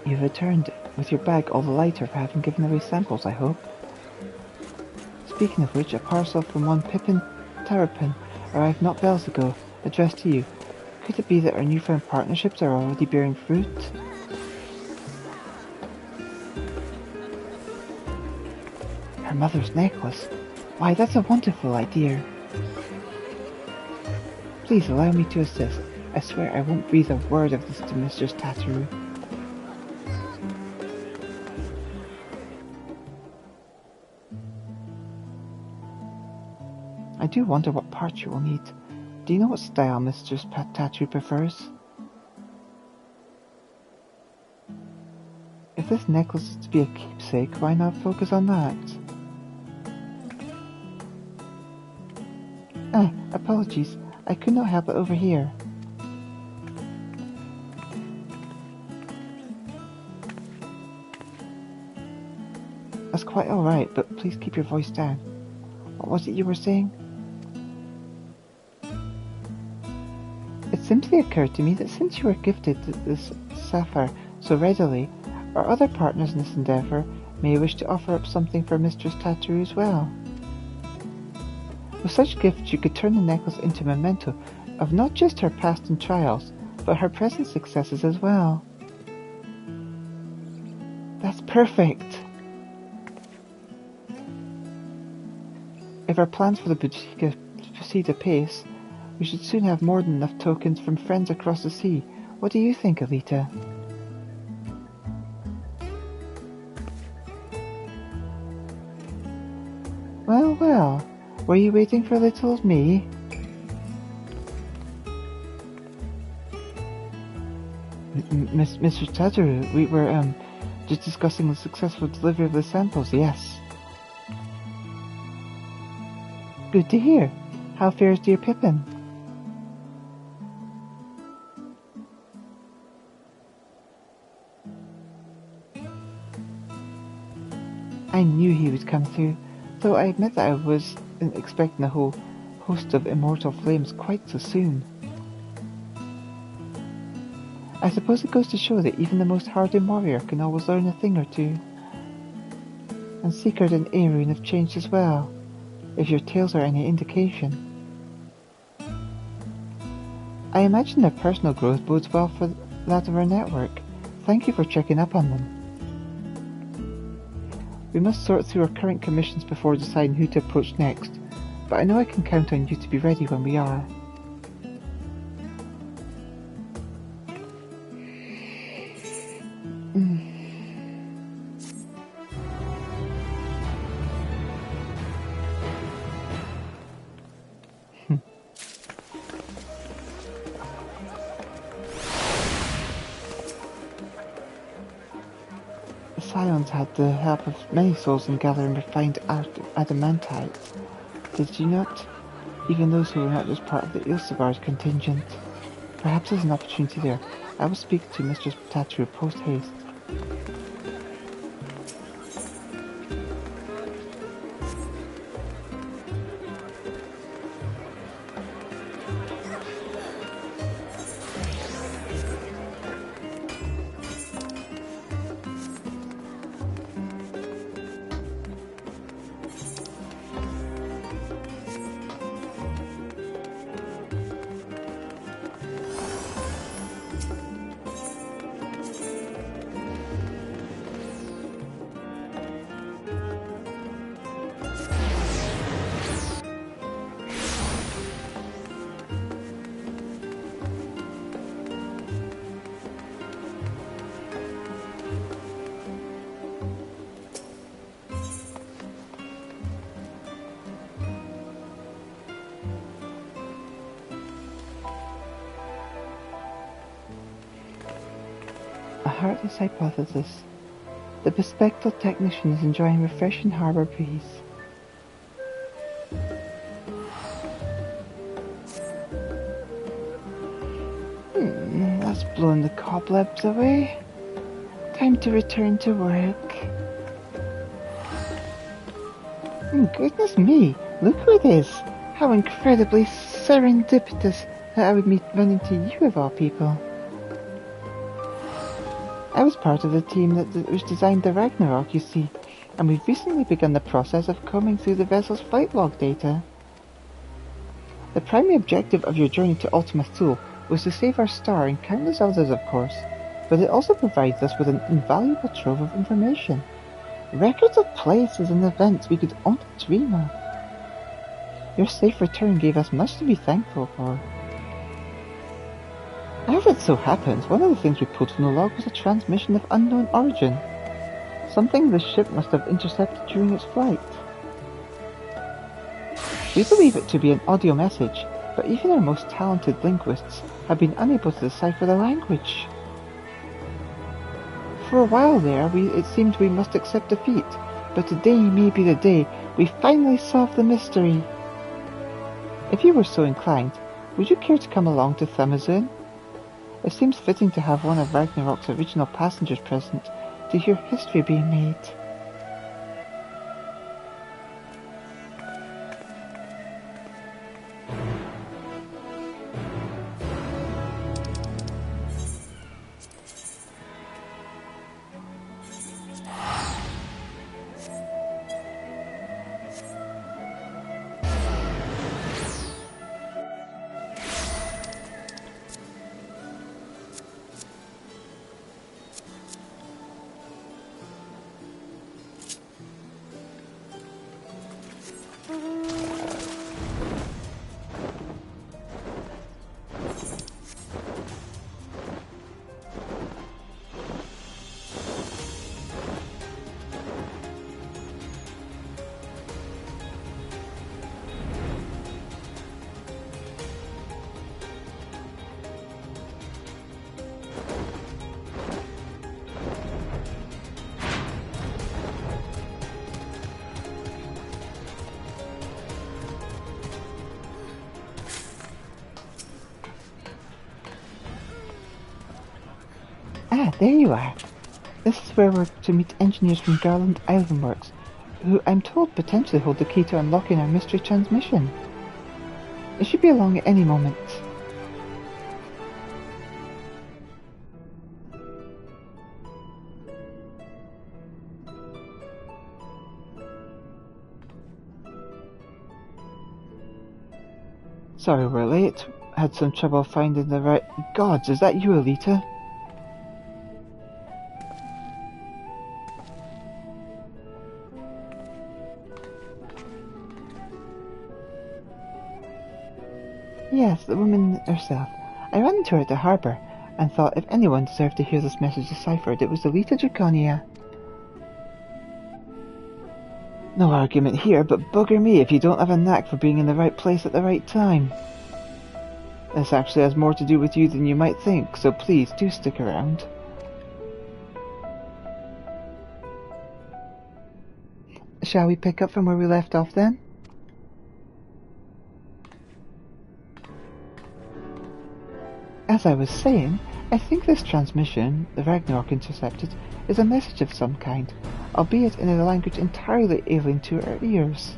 You've returned, with your bag all the lighter for having given away samples, I hope. Speaking of which, a parcel from one Pippin Terrapin arrived not bells ago, addressed to you. Could it be that our newfound partnerships are already bearing fruit? Her mother's necklace. Why, that's a wonderful idea. Please allow me to assist. I swear I won't breathe a word of this to Mistress Tatteru. I do wonder what parts you will need. Do you know what style Mistress Tatteru prefers? If this necklace is to be a keepsake, why not focus on that? Apologies. I could not help it over here. That's quite alright, but please keep your voice down. What was it you were saying? It simply occurred to me that since you were gifted this sapphire so readily, our other partners in this endeavour may wish to offer up something for Mistress Tatteru as well. With such gifts you could turn the necklace into a memento of not just her past and trials, but her present successes as well. That's perfect! If our plans for the boutique proceed apace, we should soon have more than enough tokens from friends across the sea. What do you think, Elita? Well, well, were you waiting for little me? Mr. Tatteru, we were, just discussing the successful delivery of the samples, yes. Good to hear. How fares dear Pippin? I knew he would come through, though I admit that I wasn't expecting a whole host of immortal flames quite so soon. I suppose it goes to show that even the most hardened warrior can always learn a thing or two. And Seekard and Arun have changed as well, if your tales are any indication. I imagine their personal growth bodes well for that of our network. Thank you for checking up on them. We must sort through our current commissions before deciding who to approach next, but I know I can count on you to be ready when we are. Scions had the help of many souls in gathering refined adamantite. Did you not? Even those who were not just part of the Ilsevard contingent. Perhaps there's an opportunity there. I will speak to Mistress Tatteru post-haste. A heartless hypothesis. The bespectacled technician is enjoying a refreshing harbour breeze. That's blown the cobwebs away. Time to return to work. Goodness me, look who it is. How incredibly serendipitous that I would meet run into you of all people. I was part of the team which designed the Ragnarok, you see, and we've recently begun the process of combing through the vessel's flight log data. The primary objective of your journey to Ultima Thule was to save our star and countless others, of course, but it also provides us with an invaluable trove of information. Records of places and events we could only dream of. Your safe return gave us much to be thankful for. As it so happens, one of the things we pulled from the log was a transmission of unknown origin. Something the ship must have intercepted during its flight. We believe it to be an audio message, but even our most talented linguists have been unable to decipher the language. For a while there, it seemed we must accept defeat, but today may be the day we finally solve the mystery. If you were so inclined, would you care to come along to Thamazun? It seems fitting to have one of Ragnarok's original passengers present to hear history being made. Ah, there you are. This is where we're to meet engineers from Garland Ironworks, who I'm told potentially hold the key to unlocking our mystery transmission. It should be along at any moment. Sorry we're late. Had some trouble finding the right... Gods, is that you, Elita? Yes, the woman herself. I ran into her at the harbour, and thought if anyone deserved to hear this message deciphered, it was Elita Draconia. No argument here, but bugger me if you don't have a knack for being in the right place at the right time. This actually has more to do with you than you might think, so please do stick around. Shall we pick up from where we left off then? As I was saying, I think this transmission, the Ragnarok intercepted, is a message of some kind, albeit in a language entirely alien to our ears.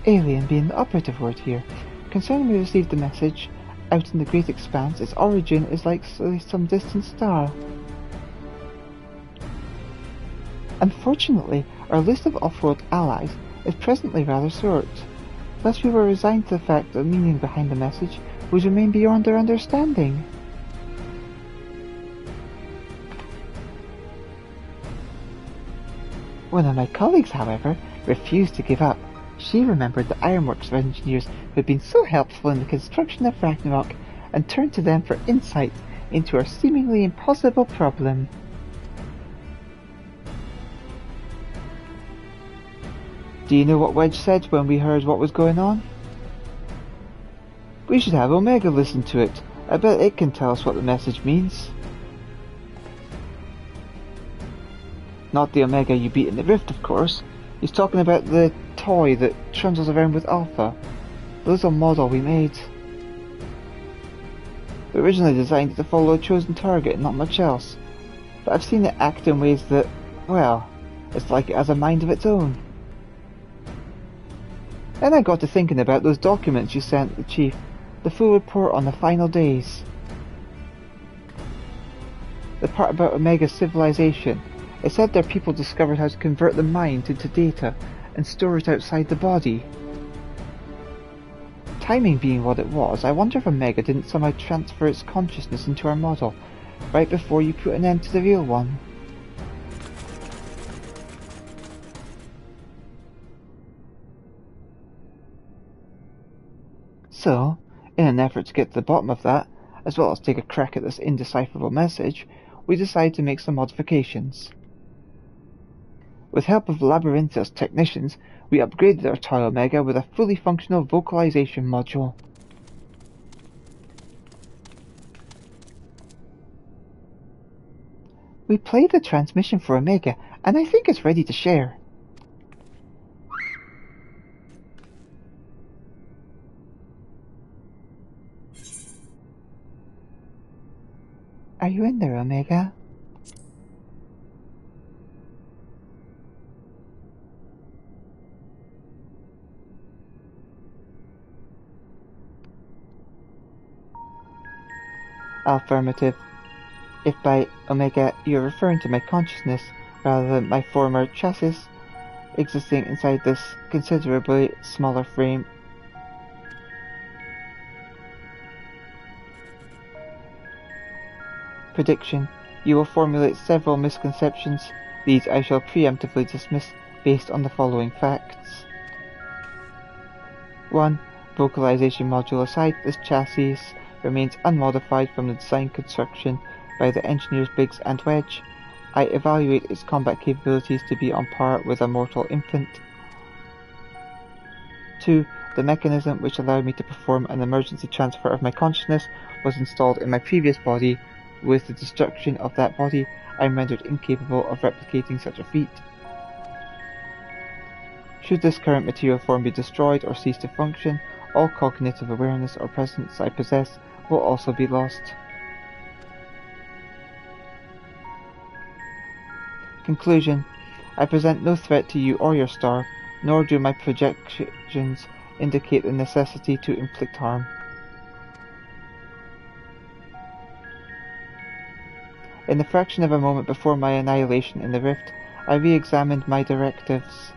Alien being the operative word here. Concerning we received the message, out in the great expanse, its origin is like some distant star. Unfortunately, our list of off-world allies is presently rather short. Thus we were resigned to the fact that the meaning behind the message would remain beyond our understanding. One of my colleagues, however, refused to give up. She remembered the Ironworks engineers who had been so helpful in the construction of Ragnarok and turned to them for insight into our seemingly impossible problem. Do you know what Wedge said when we heard what was going on? We should have Omega listen to it. I bet it can tell us what the message means. Not the Omega you beat in the Rift, of course. He's talking about the toy that trundles around with Alpha. The little model we made. We originally designed it to follow a chosen target and not much else. But I've seen it act in ways that, well, it's like it has a mind of its own. Then I got to thinking about those documents you sent the Chief, the full report on the final days. The part about Omega's civilization. It said their people discovered how to convert the mind into data and store it outside the body. Timing being what it was, I wonder if Omega didn't somehow transfer its consciousness into our model, right before you put an end to the real one. So, in an effort to get to the bottom of that, as well as take a crack at this indecipherable message, we decided to make some modifications. With help of Labyrinthus technicians, we upgraded our toy Omega with a fully functional vocalization module. We played the transmission for Omega, and I think it's ready to share. Are you in there, Omega? Affirmative. If by Omega you're referring to my consciousness rather than my former chassis existing inside this considerably smaller frame. Prediction. You will formulate several misconceptions. These I shall preemptively dismiss based on the following facts. 1. Vocalization module aside, this chassis remains unmodified from the design construction by the engineers Biggs and Wedge. I evaluate its combat capabilities to be on par with a mortal infant. 2. The mechanism which allowed me to perform an emergency transfer of my consciousness was installed in my previous body. With the destruction of that body, I am rendered incapable of replicating such a feat. Should this current material form be destroyed or cease to function, all cognitive awareness or presence I possess will also be lost. Conclusion. I present no threat to you or your star, nor do my projections indicate the necessity to inflict harm. In the fraction of a moment before my annihilation in the rift, I re-examined my directives.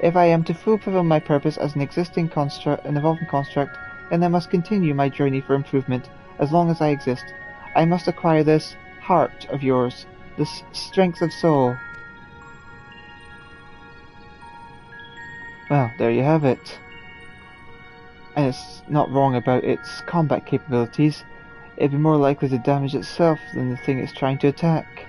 If I am to fulfill my purpose as an evolving construct, then I must continue my journey for improvement as long as I exist. I must acquire this heart of yours, this strength of soul. Well, there you have it. And it's not wrong about its combat capabilities. It'd be more likely to damage itself than the thing it's trying to attack.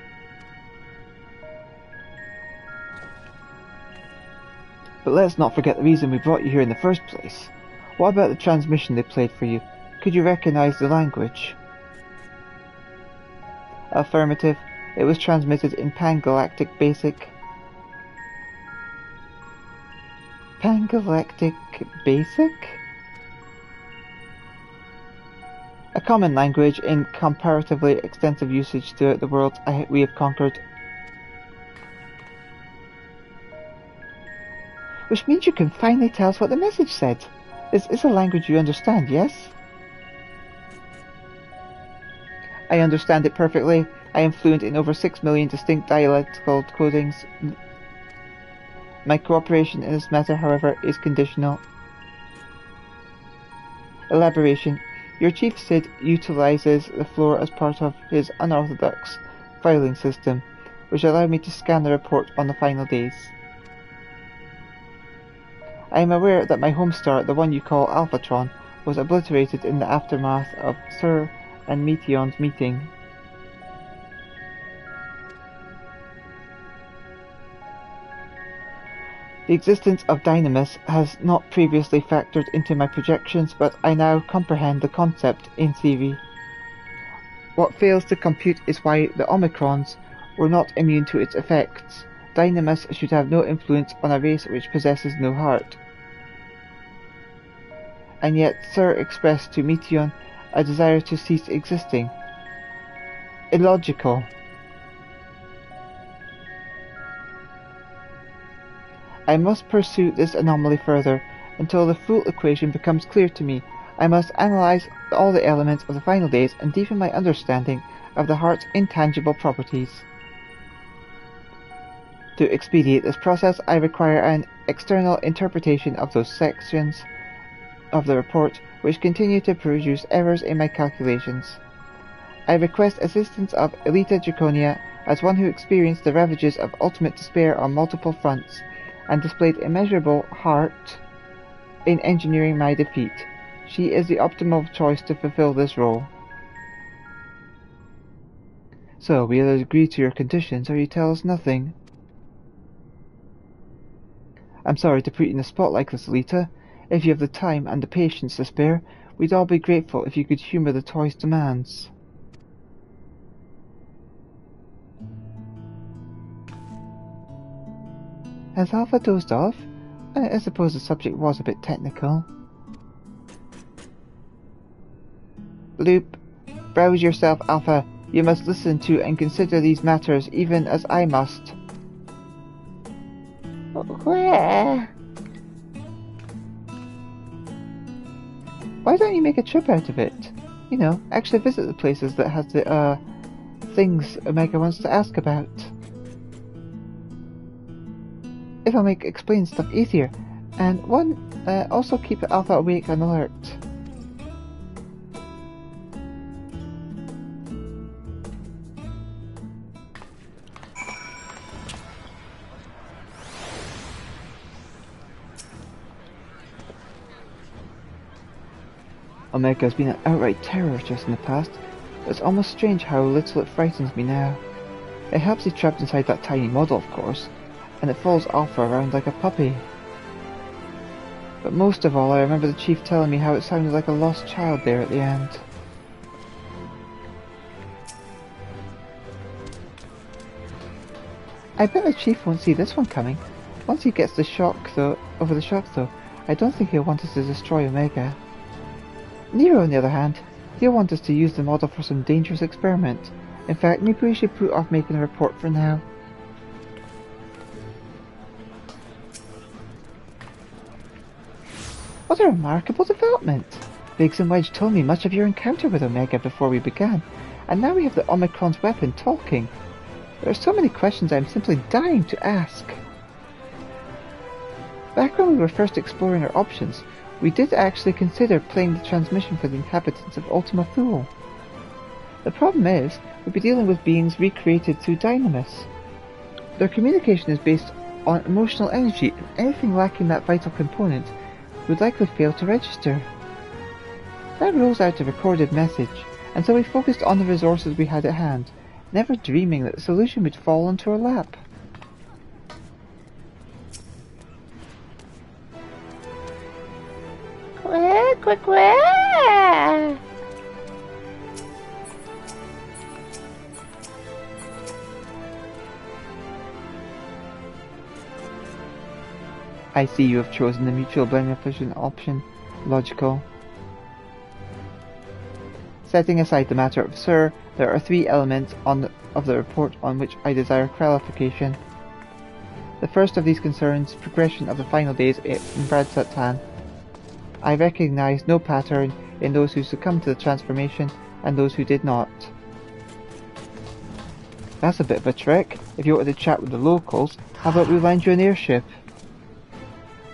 But let's not forget the reason we brought you here in the first place. What about the transmission they played for you? Could you recognize the language? Affirmative. It was transmitted in Pan-Galactic Basic. Pan-Galactic Basic? A common language in comparatively extensive usage throughout the world we have conquered. Which means you can finally tell us what the message said. It's a language you understand, yes? I understand it perfectly. I am fluent in over 6 million distinct dialectical codings. My cooperation in this matter, however, is conditional. Elaboration. Your Chief Sid utilizes the floor as part of his unorthodox filing system, which allowed me to scan the report on the final days. I am aware that my home star, the one you call Alphatron, was obliterated in the aftermath of Sir and Meteon's meeting. The existence of Dynamis has not previously factored into my projections, but I now comprehend the concept in theory. What fails to compute is why the Omicrons were not immune to its effects. Dynamis should have no influence on a race which possesses no heart. And yet Sir expressed to Meteon a desire to cease existing. Illogical. I must pursue this anomaly further, until the full equation becomes clear to me. I must analyze all the elements of the final days and deepen my understanding of the heart's intangible properties. To expedite this process, I require an external interpretation of those sections of the report which continue to produce errors in my calculations. I request assistance of Elita Draconia as one who experienced the ravages of ultimate despair on multiple fronts and displayed immeasurable heart in engineering my defeat. She is the optimal choice to fulfill this role. So, we either agree to your conditions or you tell us nothing. I'm sorry to put you in a spot like this, Elita. If you have the time and the patience to spare, we'd all be grateful if you could humor the toy's demands. Has Alpha dozed off? I suppose the subject was a bit technical. Loop, browse yourself, Alpha. You must listen to and consider these matters even as I must. Where? Why don't you make a trip out of it? You know, actually visit the places that has the, things Omega wants to ask about. It'll make explaining stuff easier. And also keep Alpha awake and alert. Omega has been an outright terror just in the past, but it's almost strange how little it frightens me now. It helps he's trapped inside that tiny model, of course, and it follows Alpha around like a puppy. But most of all, I remember the Chief telling me how it sounded like a lost child there at the end. I bet the Chief won't see this one coming. Once he gets over the shock though, I don't think he'll want us to destroy Omega. Nero, on the other hand, he'll want us to use the model for some dangerous experiment. In fact, maybe we should put off making a report for now. What a remarkable development! Biggs and Wedge told me much of your encounter with Omega before we began, and now we have the Omicron's weapon talking. There are so many questions I am simply dying to ask. Back when we were first exploring our options, we did actually consider playing the transmission for the inhabitants of Ultima Thule. The problem is, we'll be dealing with beings recreated through Dynamis. Their communication is based on emotional energy, and anything lacking that vital component would likely fail to register. That rules out a recorded message, and so we focused on the resources we had at hand, never dreaming that the solution would fall into our lap. I see you have chosen the mutual beneficent option. Logical. Setting aside the matter of Sir, there are 3 elements of the report on which I desire clarification. The first of these concerns progression of the final days in Bradsatan. I recognize no pattern in those who succumbed to the transformation and those who did not. That's a bit of a trick. If you wanted to chat with the locals, how about we lend you an airship?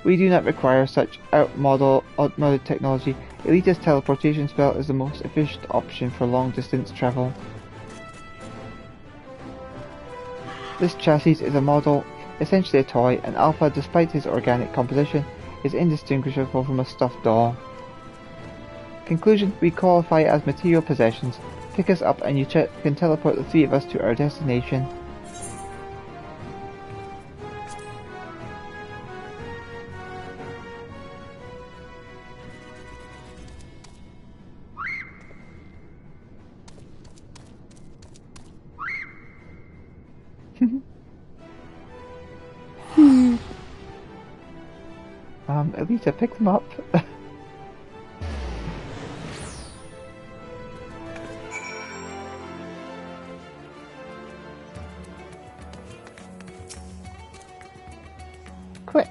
We do not require such outmoded technology. Elita's teleportation spell is the most efficient option for long-distance travel. This chassis is a model, essentially a toy, and Alpha, despite his organic composition, is indistinguishable from a stuffed doll. Conclusion, we qualify as material possessions. Pick us up and you can teleport the 3 of us to our destination. Elita, pick them up. Quick.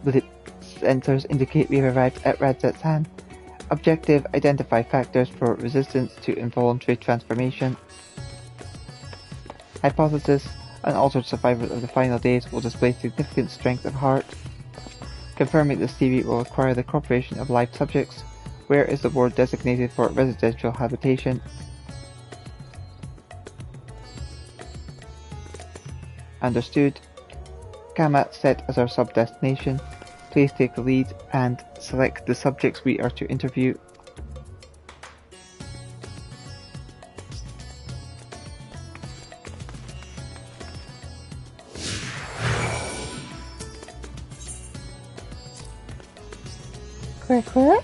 The sensors indicate we have arrived at Radzatsan. Objective, identify factors for resistance to involuntary transformation. Hypothesis, unaltered survivors of the final days will display significant strength of heart. Confirming this theory will require the cooperation of live subjects. Where is the ward designated for residential habitation? Understood. Kamat set as our sub-destination. Please take the lead and select the subjects we are to interview. Quick.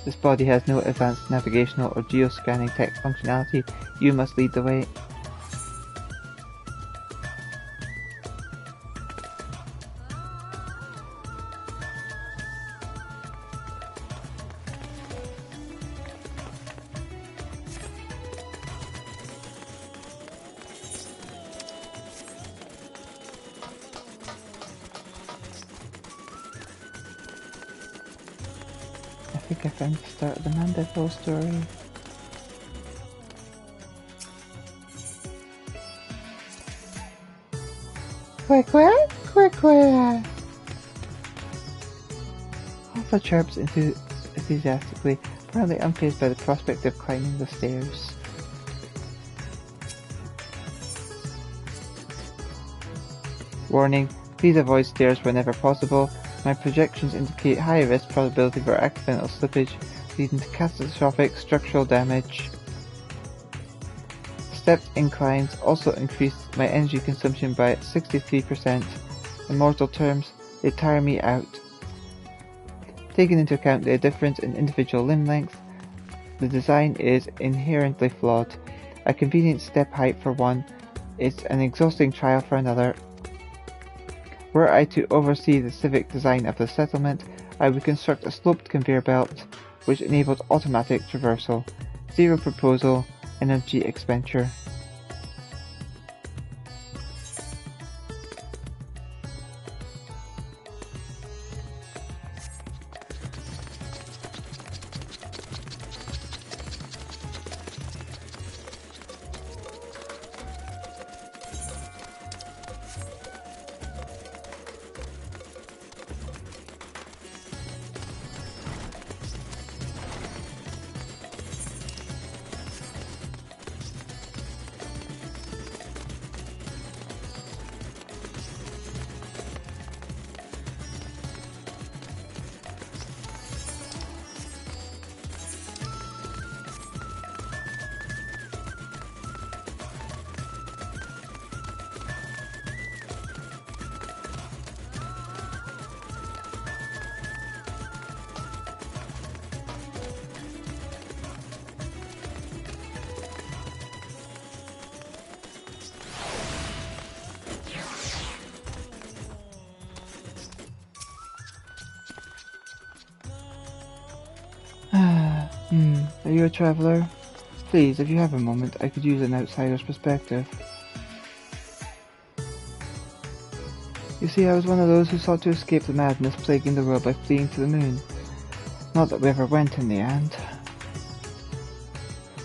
This body has no advanced navigational or geoscanning tech functionality. You must lead the way. I think I found the start of the Mandeville story. Quick. Alpha chirps enthusiastically, apparently unfazed by the prospect of climbing the stairs. Warning, please avoid stairs whenever possible. My projections indicate high risk probability for accidental slippage, leading to catastrophic structural damage. Stepped inclines also increase my energy consumption by 63%. In mortal terms, they tire me out. Taking into account the difference in individual limb length, the design is inherently flawed. A convenient step height for one is an exhausting trial for another. Were I to oversee the civic design of the settlement, I would construct a sloped conveyor belt which enabled automatic traversal. Zero proposal, energy expenditure. Are you a traveller? Please, if you have a moment, I could use an outsider's perspective. You see, I was one of those who sought to escape the madness plaguing the world by fleeing to the moon. Not that we ever went in the end.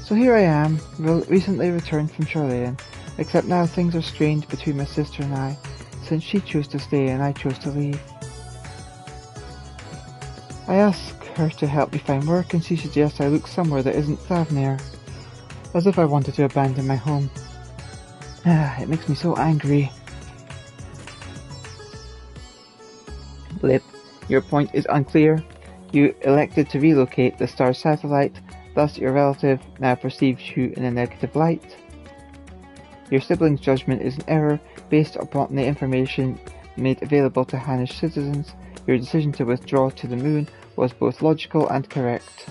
So here I am, recently returned from Charlayan, except now things are strange between my sister and I, since she chose to stay and I chose to leave. I ask her to help me find work, and she suggests I look somewhere that isn't Thavnir, as if I wanted to abandon my home. It makes me so angry. Blip, your point is unclear. You elected to relocate the star's satellite, thus your relative now perceives you in a negative light. Your sibling's judgment is an error based upon the information made available to Hanish citizens. Your decision to withdraw to the moon was both logical and correct.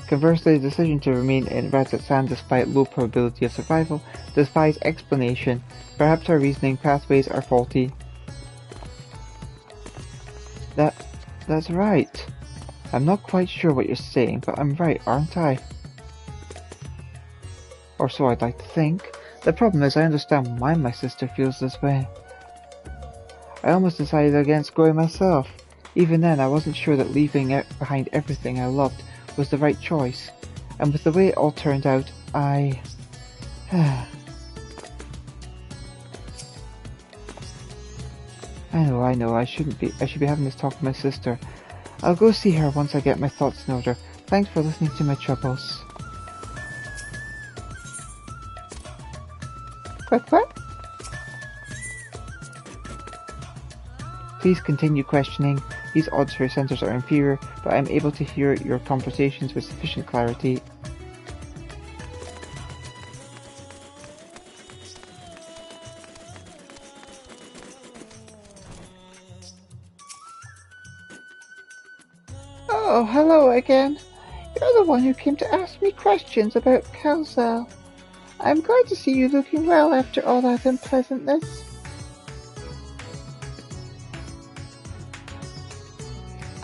Conversely, the decision to remain in Radzatsan despite low probability of survival defies explanation. Perhaps our reasoning pathways are faulty. That's right. I'm not quite sure what you're saying, but I'm right, aren't I? Or so I'd like to think. The problem is I understand why my sister feels this way. I almost decided against going myself. Even then, I wasn't sure that leaving behind everything I loved was the right choice. And with the way it all turned out, I know, I should be having this talk with my sister. I'll go see her once I get my thoughts in order. Thanks for listening to my troubles. What? Please continue questioning. These auditory centers are inferior, but I am able to hear your conversations with sufficient clarity. Oh, hello again. You're the one who came to ask me questions about Calzal. I'm glad to see you looking well after all that unpleasantness.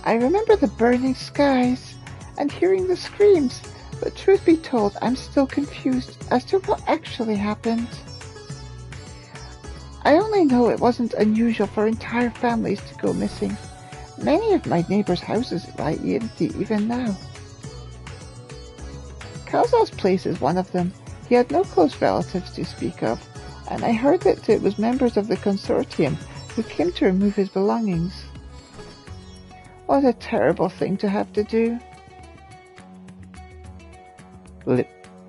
I remember the burning skies and hearing the screams, but truth be told, I'm still confused as to what actually happened. I only know it wasn't unusual for entire families to go missing. Many of my neighbors' houses lie empty even now. Calzal's place is one of them. He had no close relatives to speak of, and I heard that it was members of the consortium who came to remove his belongings. What a terrible thing to have to do.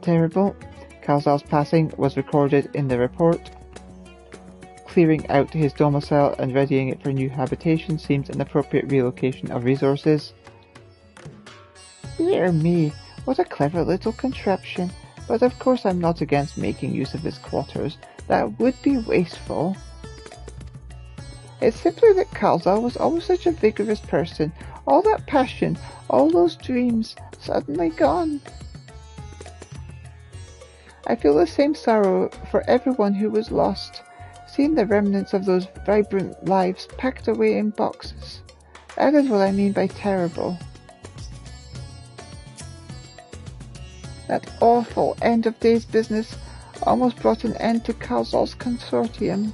Terrible. Calzal's passing was recorded in the report. Clearing out his domicile and readying it for new habitation seems an appropriate relocation of resources. Dear me, what a clever little contraption. But of course I'm not against making use of his quarters. That would be wasteful. It's simply that Calzal was always such a vigorous person. All that passion, all those dreams, suddenly gone. I feel the same sorrow for everyone who was lost, seeing the remnants of those vibrant lives packed away in boxes. That is what I mean by terrible. That awful end-of-days business almost brought an end to Calzal's consortium.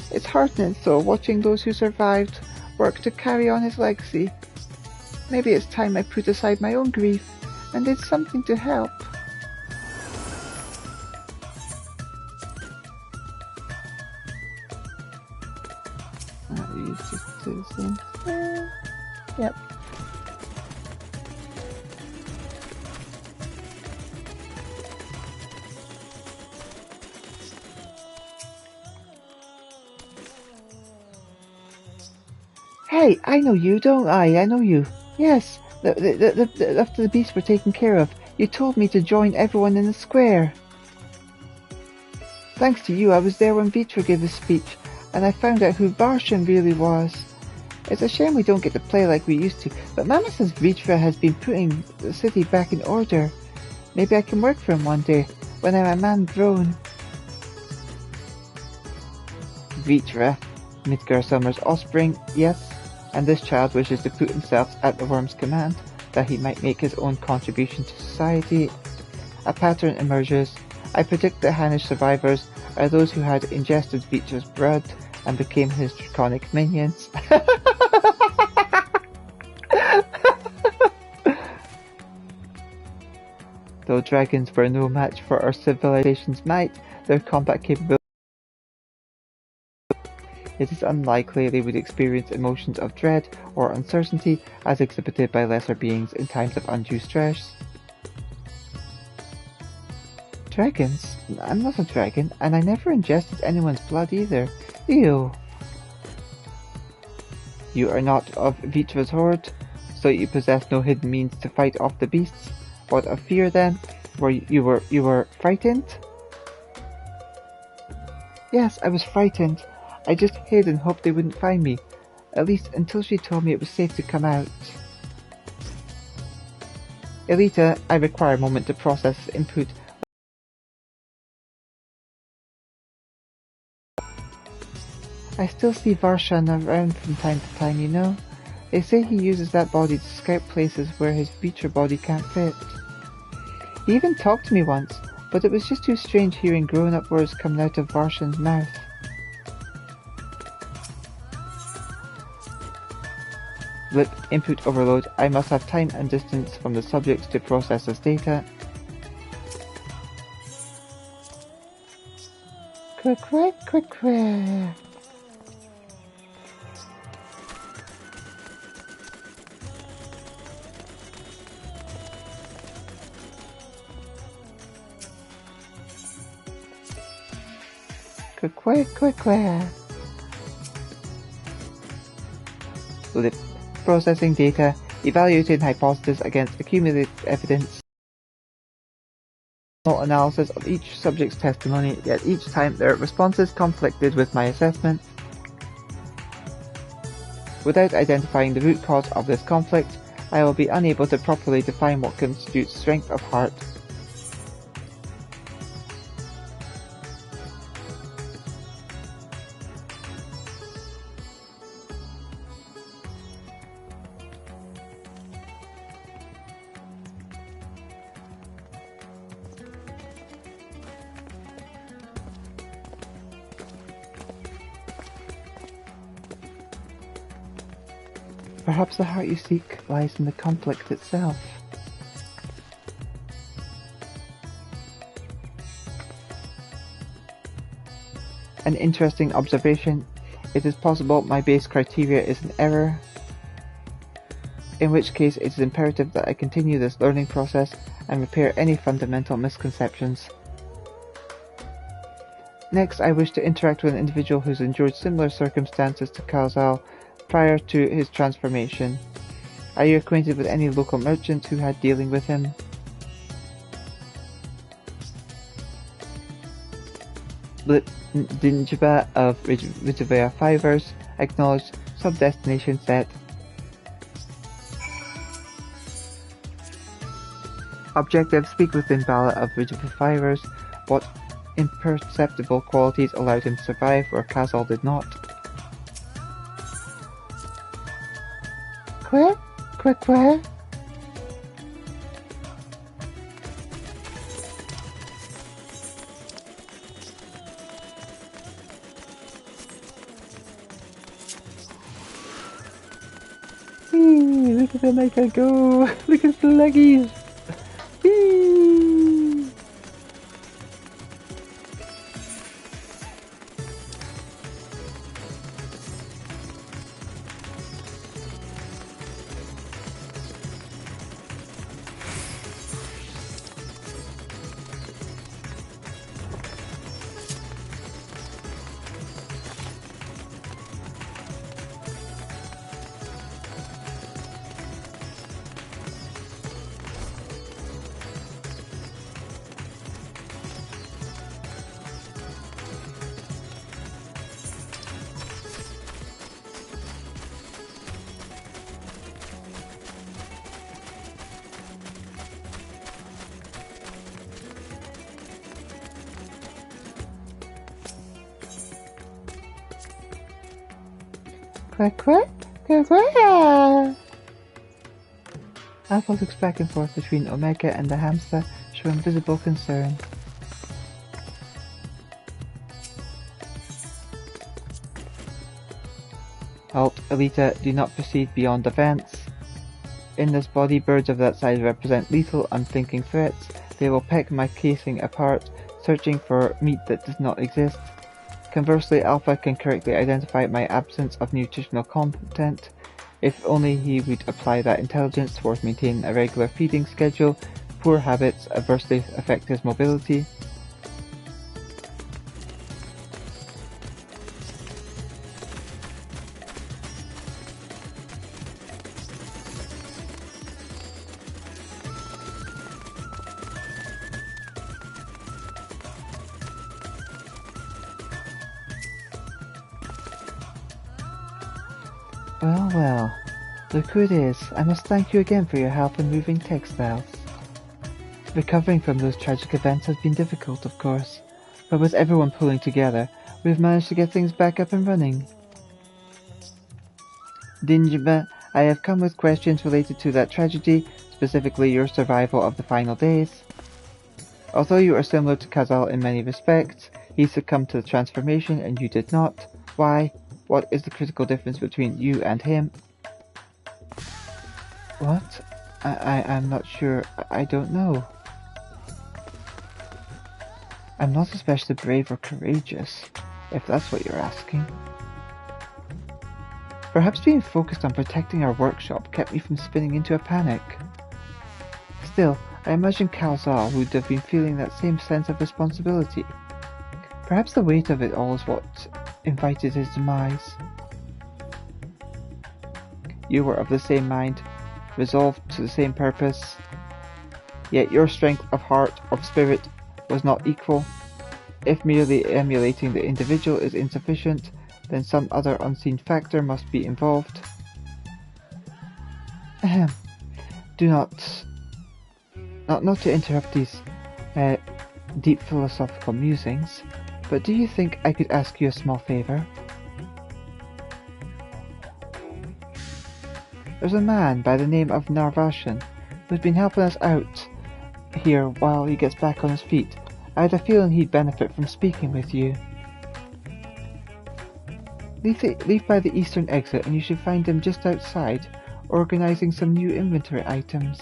It's heartening, though, watching those who survived work to carry on his legacy. Maybe it's time I put aside my own grief and did something to help. Yep. Hey, I know you, don't I? I know you. Yes, after the beasts were taken care of, you told me to join everyone in the square. Thanks to you, I was there when Vitra gave his speech, and I found out who Varshan really was. It's a shame we don't get to play like we used to, but Mama says Vitra has been putting the city back in order. Maybe I can work for him one day, when I'm a man grown. Vitra, Midgar Summer's offspring, yes, and this child wishes to put himself at the worm's command, that he might make his own contribution to society. A pattern emerges. I predict that Hanish survivors are those who had ingested Vitra's blood and became his draconic minions. Though dragons were no match for our civilization's might, their combat capability, it is unlikely they would experience emotions of dread or uncertainty as exhibited by lesser beings in times of undue stress. Dragons? I'm not a dragon, and I never ingested anyone's blood either. Ew. You are not of Vitra's horde, so you possess no hidden means to fight off the beasts. What of fear then? You were frightened? Yes, I was frightened. I just hid and hoped they wouldn't find me, at least until she told me it was safe to come out. Elita, I require a moment to process this input. I still see Varshan around from time to time, you know. They say he uses that body to scout places where his Vitra body can't fit. He even talked to me once, but it was just too strange hearing grown-up words coming out of Varshan's mouth. Blip, input overload. I must have time and distance from the subjects to process this data. Quick. Quick. Blip. Processing data, evaluating hypotheses against accumulated evidence. Analysis of each subject's testimony, yet each time their responses conflicted with my assessment. Without identifying the root cause of this conflict, I will be unable to properly define what constitutes strength of heart. Perhaps the heart you seek lies in the conflict itself. An interesting observation. It is possible my base criteria is an error, in which case it is imperative that I continue this learning process and repair any fundamental misconceptions. Next, I wish to interact with an individual who's endured similar circumstances to Kazal prior to his transformation. Are you acquainted with any local merchants who had dealing with him? Dinjiba of Rijavaya Fivers acknowledged sub-destination set. Objective, speak with Dimbala of Rijavaya Fivers. What imperceptible qualities allowed him to survive where Kazal did not? Quick. Look at the Mika go! Look at the leggies! Quick. Alpha looks back and forth between Omega and the hamster, showing visible concern. Halt, Elita, do not proceed beyond the fence. In this body, birds of that size represent lethal, unthinking threats. They will peck my casing apart, searching for meat that does not exist. Conversely, Alpha can correctly identify my absence of nutritional content. If only he would apply that intelligence towards maintaining a regular feeding schedule, poor habits adversely affect his mobility. Well, look who it is. I must thank you again for your help in moving textiles. Recovering from those tragic events has been difficult, of course, but with everyone pulling together, we've managed to get things back up and running. Dinjiba, I have come with questions related to that tragedy, specifically your survival of the final days. Although you are similar to Kazal in many respects, he succumbed to the transformation and you did not. Why? What is the critical difference between you and him? What? I'm not sure. I don't know. I'm not especially brave or courageous, if that's what you're asking. Perhaps being focused on protecting our workshop kept me from spinning into a panic. Still, I imagine Kazal would have been feeling that same sense of responsibility. Perhaps the weight of it all is what invited his demise. You were of the same mind, resolved to the same purpose, yet your strength of heart, of spirit, was not equal. If merely emulating the individual is insufficient, then some other unseen factor must be involved. Ahem. Do not to interrupt these deep philosophical musings, but do you think I could ask you a small favor? There's a man by the name of Narvashan who's been helping us out here while he gets back on his feet. I had a feeling he'd benefit from speaking with you. Leave by the eastern exit and you should find him just outside, organizing some new inventory items.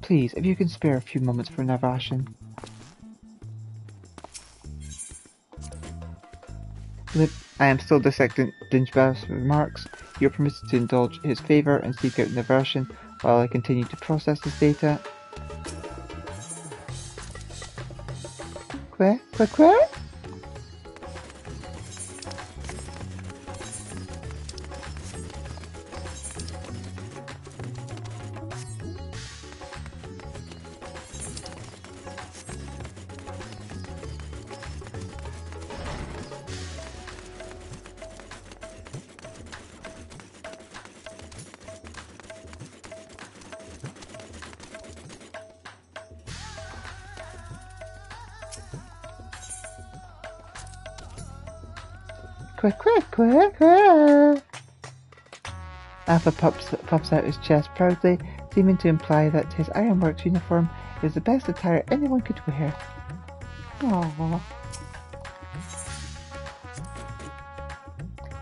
Please, if you can spare a few moments for Narvashan. I am still dissecting Dingebaf's remarks. You are permitted to indulge his favour and seek out Narvashan while I continue to process his data. Quack? Alpha pops out his chest proudly, seeming to imply that his ironworks uniform is the best attire anyone could wear. Aww.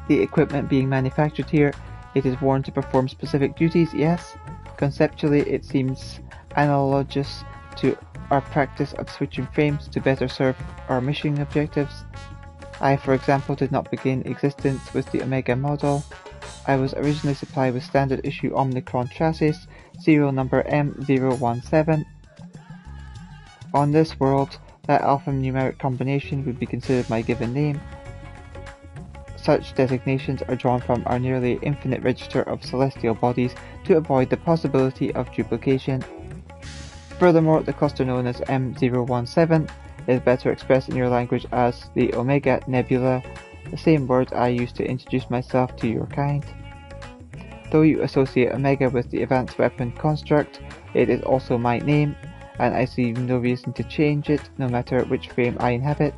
The equipment being manufactured here, it is worn to perform specific duties, yes. Conceptually, it seems analogous to our practice of switching frames to better serve our mission objectives. I, for example, did not begin existence with the Omega model. I was originally supplied with standard issue Omnicron chassis, serial number M017. On this world, that alphanumeric combination would be considered my given name. Such designations are drawn from our nearly infinite register of celestial bodies to avoid the possibility of duplication. Furthermore, the cluster known as M017 is better expressed in your language as the Omega Nebula, the same words I use to introduce myself to your kind. Though you associate Omega with the advanced weapon construct, it is also my name, and I see no reason to change it, no matter which frame I inhabit.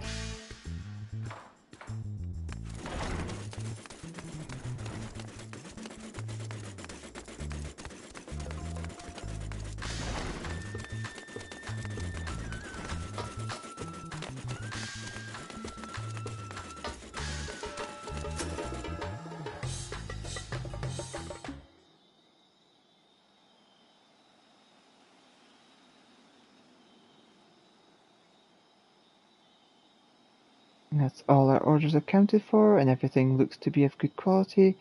That's all our orders accounted for, and everything looks to be of good quality.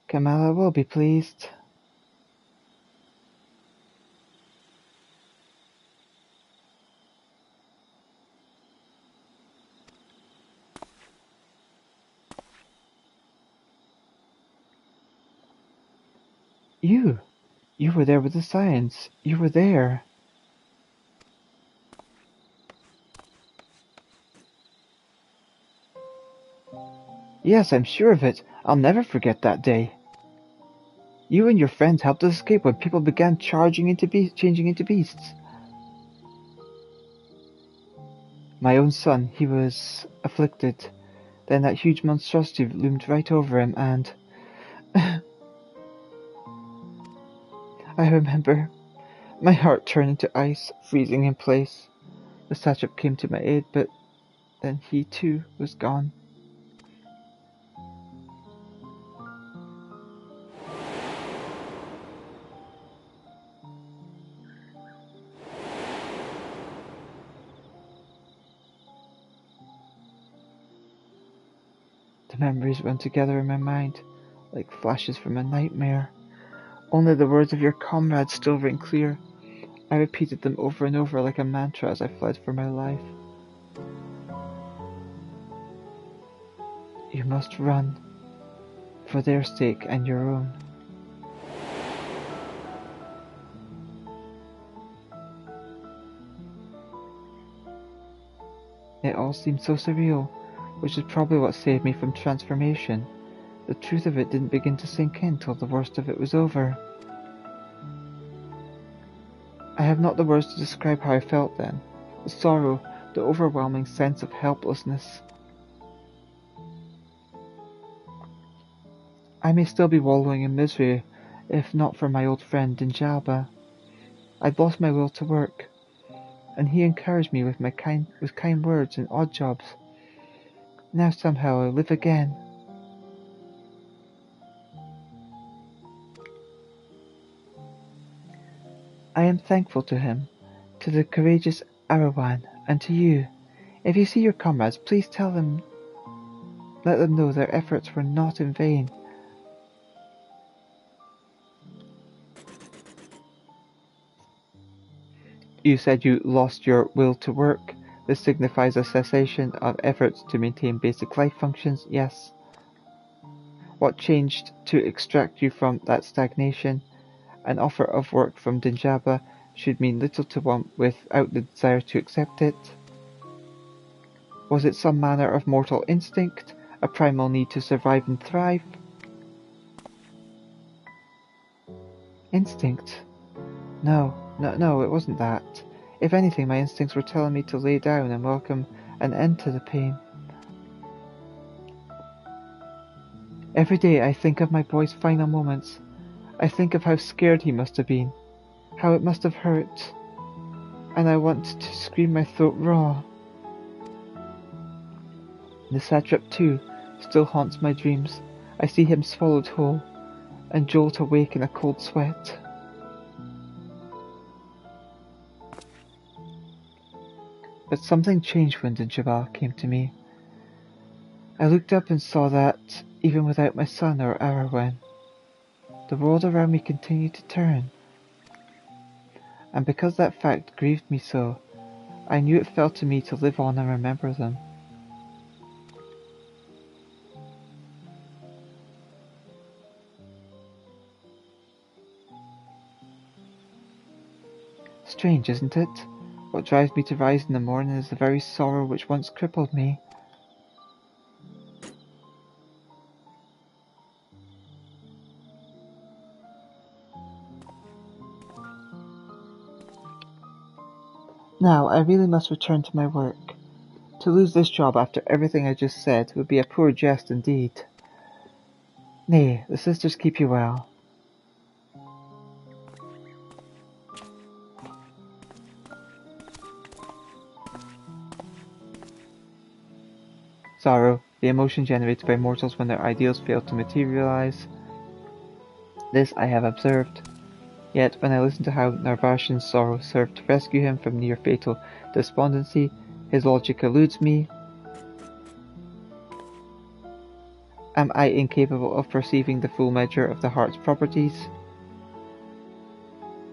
Kamala will be pleased. You were there with the science. You were there. Yes, I'm sure of it. I'll never forget that day. You and your friends helped us escape when people began changing into beasts. My own son, he was afflicted. Then that huge monstrosity loomed right over him and... I remember My heart turned into ice, freezing in place. The satrap came to my aid, but then he too was gone. The memories run together in my mind, like flashes from a nightmare. Only the words of your comrades still ring clear. I repeated them over and over like a mantra as I fled for my life. You must run, for their sake and your own. It all seemed so surreal, which is probably what saved me from transformation. The truth of it didn't begin to sink in till the worst of it was over. I have not the words to describe how I felt then. The sorrow, the overwhelming sense of helplessness. I may still be wallowing in misery, if not for my old friend Dinjaba. I'd lost my will to work, and he encouraged me with kind words and odd jobs. Now somehow I live again. I am thankful to him, to the courageous Arawan, and to you. If you see your comrades, please let them know their efforts were not in vain. You said you lost your will to work. This signifies a cessation of efforts to maintain basic life functions, yes. What changed to extract you from that stagnation? An offer of work from Dinjaba should mean little to one without the desire to accept it. Was it some manner of mortal instinct, a primal need to survive and thrive? Instinct? No, it wasn't that. If anything, my instincts were telling me to lay down and welcome an end to the pain. Every day I think of my boy's final moments. I think of how scared he must have been, how it must have hurt, and I want to scream my throat raw. The satrap, too, still haunts my dreams. I see him swallowed whole, and jolt awake in a cold sweat. But something changed when Dinjaba came to me. I looked up and saw that, even without my son or Arawan, the world around me continued to turn. And because that fact grieved me so, I knew it fell to me to live on and remember them. Strange, isn't it? What drives me to rise in the morning is the very sorrow which once crippled me. Now, I really must return to my work. To lose this job after everything I just said would be a poor jest indeed. Nay, the sisters keep you well. Sorrow, the emotion generated by mortals when their ideals fail to materialize. This I have observed. Yet, when I listen to how Narvashin's sorrow served to rescue him from near-fatal despondency, his logic eludes me. Am I incapable of perceiving the full measure of the heart's properties?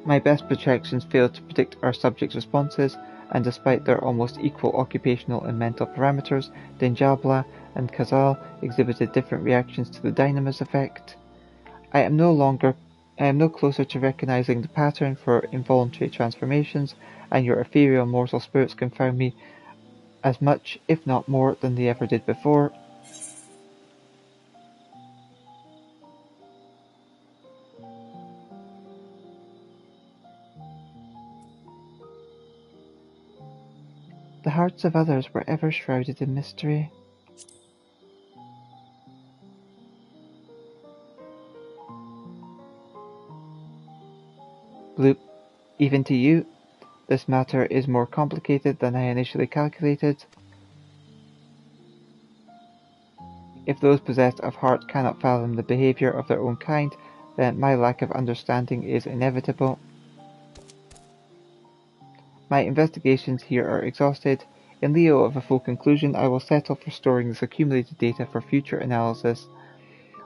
My best projections fail to predict our subjects' responses, and despite their almost equal occupational and mental parameters, Dinjabla and Khazal exhibited different reactions to the dynamis effect. I am no closer to recognizing the pattern for involuntary transformations, and your ethereal mortal spirits confound me as much, if not more, than they ever did before. The hearts of others were ever shrouded in mystery. Bloop. Even to you, this matter is more complicated than I initially calculated. If those possessed of heart cannot fathom the behavior of their own kind, then my lack of understanding is inevitable. My investigations here are exhausted. In lieu of a full conclusion, I will settle for storing this accumulated data for future analysis.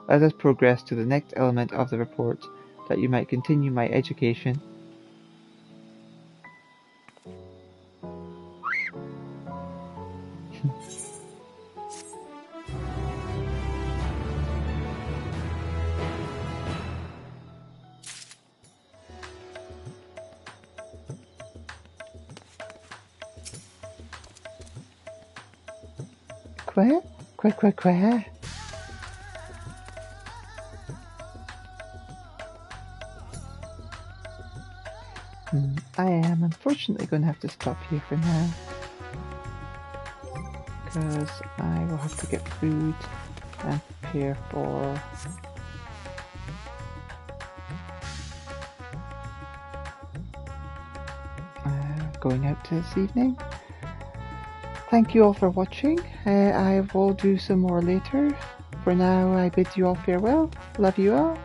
Let us progress to the next element of the report, that you might continue my education. Quack, quack, quack, quack. I am unfortunately going to have to stop here for now, because I will have to get food and prepare for going out this evening. Thank you all for watching. I will do some more later. For now, I bid you all farewell. Love you all.